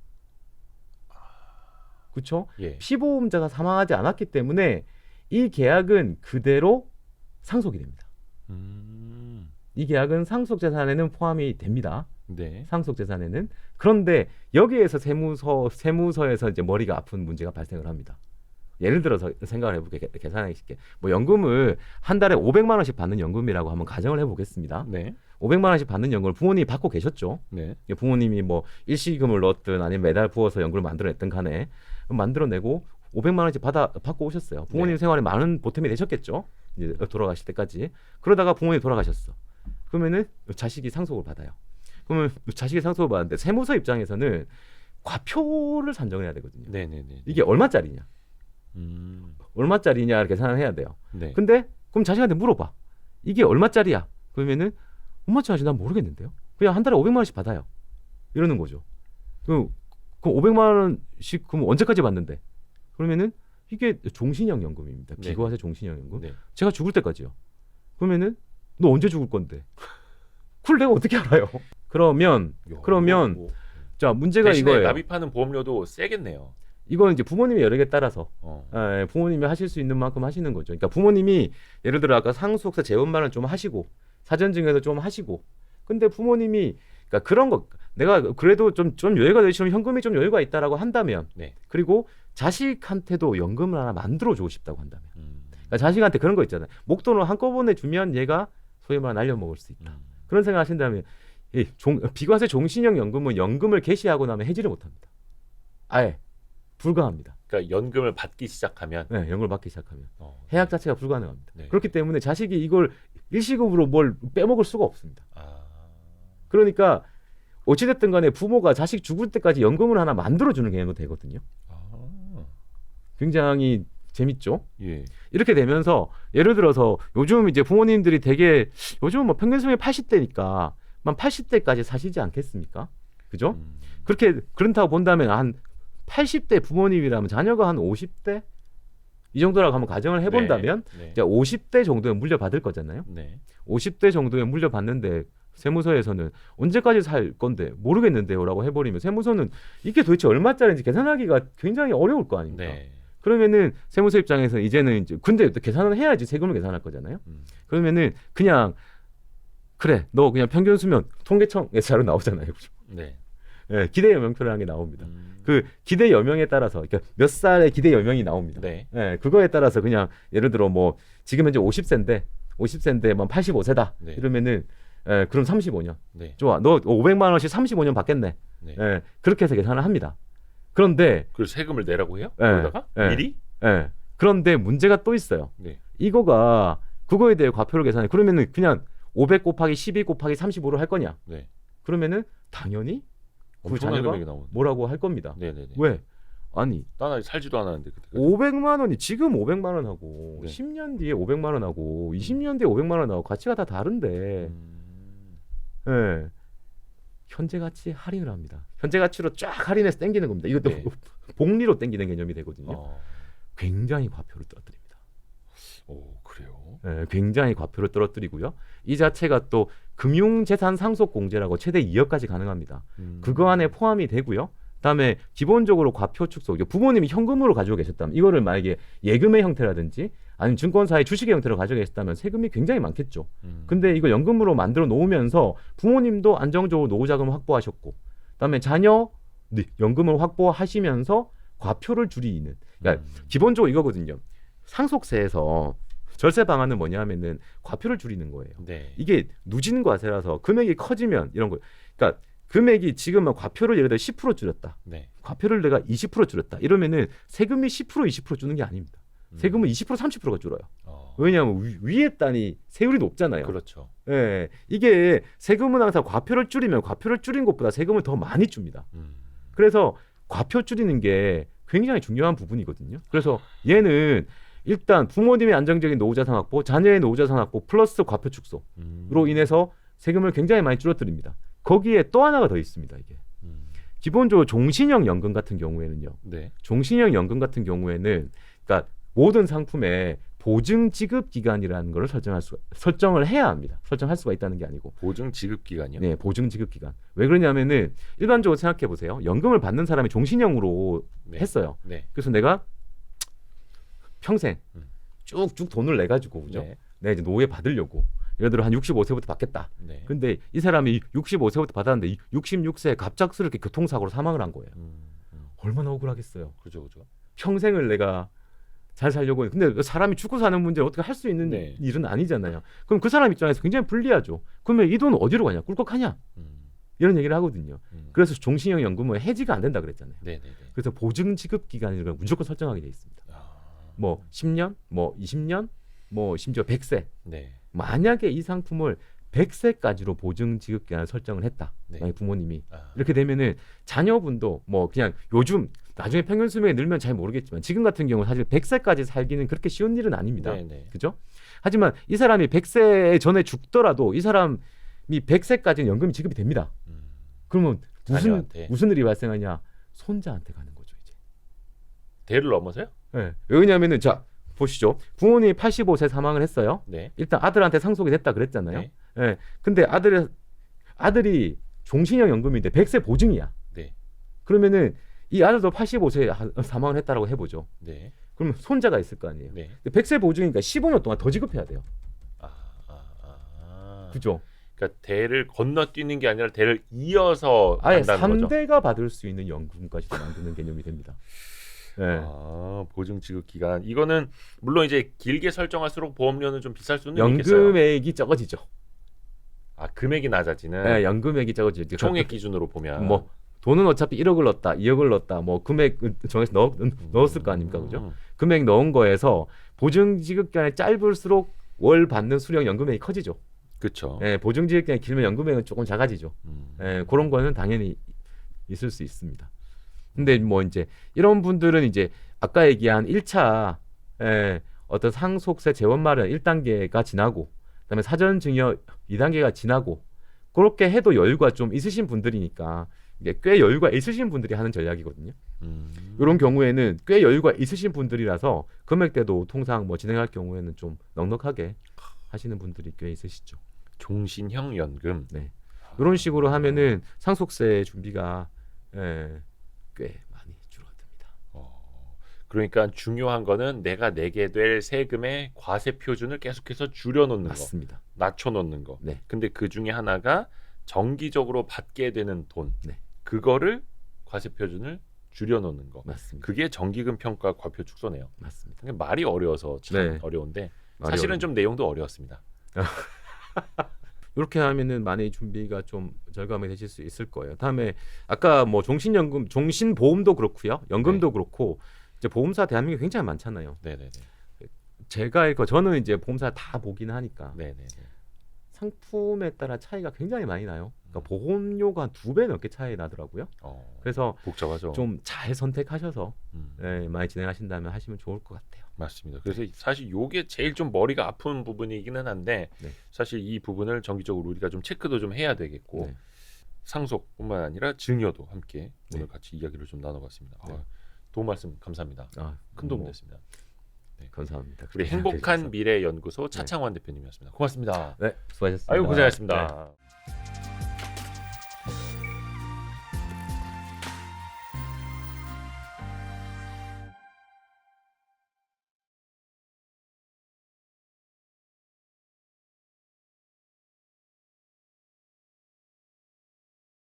그렇죠? 예. 피보험자가 사망하지 않았기 때문에 이 계약은 그대로 상속이 됩니다. 이 계약은 상속재산에는 포함이 됩니다. 네. 상속재산에는. 그런데 여기에서 세무서에서 이제 머리가 아픈 문제가 발생을 합니다. 예를 들어서 생각을 해볼게, 계산하기 쉽게. 뭐 연금을 한 달에 500만 원씩 받는 연금이라고 한번 가정을 해보겠습니다. 네. 500만 원씩 받는 연금을 부모님이 받고 계셨죠. 네. 부모님이 뭐 일시금을 넣었든 아니면 매달 부어서 연금을 만들어냈든 간에 만들어내고 500만 원씩 받고 오셨어요. 부모님 네. 생활에 많은 보탬이 되셨겠죠. 이제 돌아가실 때까지. 그러다가 부모님이 돌아가셨어. 그러면은 자식이 상속을 받아요. 그러면 자식이 상속을 받는데 세무서 입장에서는 과표를 산정해야 되거든요. 네네네. 이게 얼마짜리냐? 얼마짜리냐 계산을 해야 돼요. 네. 근데 그럼 자식한테 물어봐. 이게 얼마짜리야? 그러면은 얼마짜리인지 난 모르겠는데요. 그냥 한 달에 500만 원씩 받아요. 이러는 거죠. 그럼 500만 원씩 그럼 언제까지 받는데? 그러면은 이게 종신형 연금입니다. 네. 비과세 종신형 연금. 네. 제가 죽을 때까지요. 그러면은 너 언제 죽을 건데? 그걸 내가 어떻게 알아요? 그러면 뭐, 자 문제가 대신에 이거예요. 납입하는 보험료도 세겠네요. 이건 이제 부모님의 여력에 따라서 부모님이 하실 수 있는 만큼 하시는 거죠. 그러니까 부모님이 예를 들어 아까 상속세 재원만을 좀 하시고 사전증여도 좀 하시고 근데 부모님이 그러니까 그런 거 내가 그래도 좀 여유가 되시면 현금이 좀 여유가 있다라고 한다면 네. 그리고 자식한테도 연금을 하나 만들어 주고 싶다고 한다면 그러니까 자식한테 그런 거 있잖아요. 목돈을 한꺼번에 주면 얘가 소위 말해 날려먹을 수 있다. 그런 생각 하신다면 비과세 종신형 연금은 연금을 개시하고 나면 해지를 못합니다. 아예 불가합니다. 그러니까 연금을 받기 시작하면 네, 연금을 받기 시작하면 해약 자체가 불가능합니다. 네. 그렇기 때문에 자식이 이걸 일시금으로 뭘 빼먹을 수가 없습니다. 아. 그러니까 어찌됐든 간에 부모가 자식 죽을 때까지 연금을 하나 만들어주는 개념도 되거든요. 굉장히 재밌죠? 예. 이렇게 되면서 예를 들어서 요즘 이제 부모님들이 되게 요즘은 뭐 평균 수명이 80대니까 만 80대까지 사시지 않겠습니까? 그죠? 그렇다고 본다면 한 80대 부모님이라면 자녀가 한 50대 이 정도라고 한번 가정을 해본다면 네. 이제 50대 정도에 물려받을 거잖아요. 네. 50대 정도에 물려받는데 세무서에서는 언제까지 살 건데 모르겠는데요라고 해버리면 세무서는 이게 도대체 얼마짜리인지 계산하기가 굉장히 어려울 거 아닙니까? 네. 그러면은 세무서 입장에서 이제는 이제 근데 또 계산을 해야지 세금을 계산할 거잖아요. 그러면은 그냥 그래 너 그냥 평균 수명 통계청에서 자료 나오잖아요. 그죠? 네. 네, 기대 연명표라는 게 나옵니다. 그 기대 여명에 따라서 그러니까 몇 살의 기대 여명이 나옵니다. 네. 네, 그거에 따라서 그냥 예를 들어 뭐 지금 현재 50세인데 뭐 85세다 네. 이러면은 그럼 35년. 네. 좋아. 너 500만 원씩 35년 받겠네. 네. 그렇게 해서 계산을 합니다. 그런데 그 세금을 내라고 해요? 네. 그러다가 네. 미리? 그런데 문제가 또 있어요. 네. 이거가 그거에 대해 과표를 계산해. 그러면은 그냥 500 곱하기 12 곱하기 35로 할 거냐? 네. 그러면은 당연히 그 엄청난 자녀가 금액이 나오는데. 뭐라고 할 겁니다. 네네네. 왜? 아니 난 아직 살지도 않았는데 그때. 500만 원이 지금 500만 원하고 네. 10년 뒤에 500만 원하고 20년 뒤에 500만 원하고 가치가 다 다른데 예. 현재 가치 할인을 합니다. 현재 가치로 쫙 할인해서 땡기는 겁니다. 이것도 네. 복리로 땡기는 개념이 되거든요. 굉장히 과표를 떨어뜨립니다. 오 그래요? 예, 굉장히 과표를 떨어뜨리고요. 이 자체가 또 금융재산 상속공제라고 최대 2억까지 가능합니다. 그거 안에 포함이 되고요. 그다음에 기본적으로 과표 축소. 부모님이 현금으로 가지고 계셨다면 이거를 만약에 예금의 형태라든지 아니면 증권사의 주식의 형태로 가지고 계셨다면 세금이 굉장히 많겠죠. 근데 이걸 연금으로 만들어 놓으면서 부모님도 안정적으로 노후 자금을 확보하셨고, 그다음에 자녀 연금을 확보하시면서 과표를 줄이는. 그러니까 기본적으로 이거거든요. 상속세에서 절세 방안은 뭐냐면은 과표를 줄이는 거예요. 네. 이게 누진 과세라서 금액이 커지면 이런 거. 그러니까 금액이 지금은 과표를 예를 들어 10% 줄였다. 네. 과표를 내가 20% 줄였다. 이러면은 세금이 10% 20% 주는 게 아닙니다. 세금은 20% 30%가 줄어요. 왜냐하면 위에 단위 세율이 높잖아요. 그렇죠. 예, 이게 세금은 항상 과표를 줄이면 과표를 줄인 것보다 세금을 더 많이 줍니다. 그래서 과표 줄이는 게 굉장히 중요한 부분이거든요. 그래서 얘는 일단 부모님의 안정적인 노후자산 확보, 자녀의 노후자산 확보 플러스 과표 축소로 인해서 세금을 굉장히 많이 줄어듭니다. 거기에 또 하나가 더 있습니다. 이게 기본적으로 종신형 연금 같은 경우에는요. 네. 종신형 연금 같은 경우에는 그러니까 모든 상품에 보증 지급 기간이라는 걸 설정을 해야 합니다. 설정할 수가 있다는 게 아니고. 보증 지급 기간이요? 네, 보증 지급 기간. 왜 그러냐면은 일반적으로 생각해 보세요. 연금을 받는 사람이 종신형으로 네. 했어요. 네. 그래서 내가 평생 쭉쭉 돈을 내 가지고 그죠? 네. 내가 이제 노후에 받으려고. 예를 들어 한 65세부터 받겠다. 네. 근데 이 사람이 65세부터 받았는데 66세에 갑작스럽게 교통사고로 사망을 한 거예요. 얼마나 억울하겠어요. 그죠, 그죠. 평생을 내가 잘 살려고 해. 근데 사람이 죽고 사는 문제를 어떻게 할 수 있는 네. 일은 아니잖아요. 그럼 그 사람 입장에서 굉장히 불리하죠. 그러면 이 돈은 어디로 가냐? 꿀꺽하냐? 이런 얘기를 하거든요. 그래서 종신형 연금은 해지가 안 된다 그랬잖아요. 네, 네, 네. 그래서 보증 지급 기간을 무조건 설정하게 돼 있습니다. 뭐 10년, 뭐 20년, 뭐 심지어 100세. 네. 만약에 이 상품을 100세까지로 보증 지급 기간을 설정을 했다. 네. 만약 부모님이 이렇게 되면은 자녀분도 뭐 그냥 요즘 나중에 평균 수명이 늘면 잘 모르겠지만 지금 같은 경우 사실 100세까지 살기는 그렇게 쉬운 일은 아닙니다. 네, 네. 그죠? 하지만 이 사람이 100세 전에 죽더라도 이 사람이 100세까지는 연금이 지급이 됩니다. 그러면 자녀한테. 무슨 일이 발생하냐? 손자한테 가는 거죠, 이제. 대를 넘어서요? 네. 왜냐면은 자, 보시죠. 부모님이 85세 사망을 했어요. 네. 일단 아들한테 상속이 됐다 그랬잖아요. 네. 네. 근데 아들이 종신형 연금인데 100세 보증이야. 네. 그러면은 이 아들도 85세에 사망을 했다라고 해보죠. 네. 그러면 손자가 있을 거 아니에요. 네. 근데 100세 보증이니까 15년 동안 더 지급해야 돼요. 그죠? 그러니까 대를 건너뛰는 게 아니라 대를 이어서 아예 간다는 거죠. 3대가 받을 수 있는 연금까지도 만드는 개념이 됩니다. 네. 보증 지급 기간. 이거는 물론 이제 길게 설정할수록 보험료는 좀 비쌀 수는 있겠어요. 연금액이 적어지죠. 금액이 낮아지는. 네, 연금액이 적어지죠. 총액 기준으로 보면. 뭐 돈은 어차피 1억을 넣었다, 2억을 넣었다, 뭐 금액 정해서 넣었을 거 아닙니까, 그죠? 금액 넣은 거에서 보증 지급 기간이 짧을수록 월 받는 수령 연금액이 커지죠. 그렇죠. 예, 보증 지급 기간이 길면 연금액은 조금 작아지죠. 예, 그런 거는 당연히 있을 수 있습니다. 근데 뭐 이제 이런 분들은 이제 아까 얘기한 1차 어떤 상속세 재원 마련 1단계가 지나고 그다음에 사전 증여 2단계가 지나고 그렇게 해도 여유가 좀 있으신 분들이니까 이게 꽤 여유가 있으신 분들이 하는 전략이거든요. 이런 경우에는 꽤 여유가 있으신 분들이라서 금액대도 통상 뭐 진행할 경우에는 좀 넉넉하게 하시는 분들이 꽤 있으시죠. 종신형 연금. 네. 이런 식으로 하면은 상속세 준비가 꽤 많이 줄어듭니다. 그러니까 중요한 거는 내가 내게 될 세금의 과세 표준을 계속해서 줄여놓는 맞습니다. 거, 낮춰놓는 거. 네. 근데 그 중에 하나가 정기적으로 받게 되는 돈, 네. 그거를 과세 표준을 줄여놓는 거. 맞습니다. 그게 정기금 평가 과표 축소네요. 맞습니다. 그게 말이 어려워서 참 네. 어려운데 말이 사실은 어려워요. 좀 내용도 어려웠습니다. 이렇게 하면은 많이 준비가 좀 절감이 되실 수 있을 거예요. 다음에 아까 뭐 종신연금, 종신보험도 그렇고요, 연금도 그렇고 이제 보험사 대한민국에 굉장히 많잖아요. 네네네. 제가 저는 이제 보험사 다 보긴 하니까 네네네. 상품에 따라 차이가 굉장히 많이 나요. 그러니까 보험료가 한 2배 넘게 차이 나더라고요. 그래서 복잡하죠. 좀 잘 선택하셔서 음. 많이 진행하신다면 하시면 좋을 것 같아요. 맞습니다. 그래서 사실 요게 제일 좀 머리가 아픈 부분이기는 한데 네. 사실 이 부분을 정기적으로 우리가 좀 체크도 좀 해야 되겠고 네. 상속뿐만 아니라 증여도 함께 네. 오늘 같이 이야기를 좀 나눠봤습니다. 네. 도움 말씀 감사합니다. 큰 도움 됐습니다. 감사합니다. 우리 행복한 미래 연구소 차창환 대표님이었습니다. 고맙습니다. 네, 수고하셨습니다. 아유 고생하셨습니다. 네.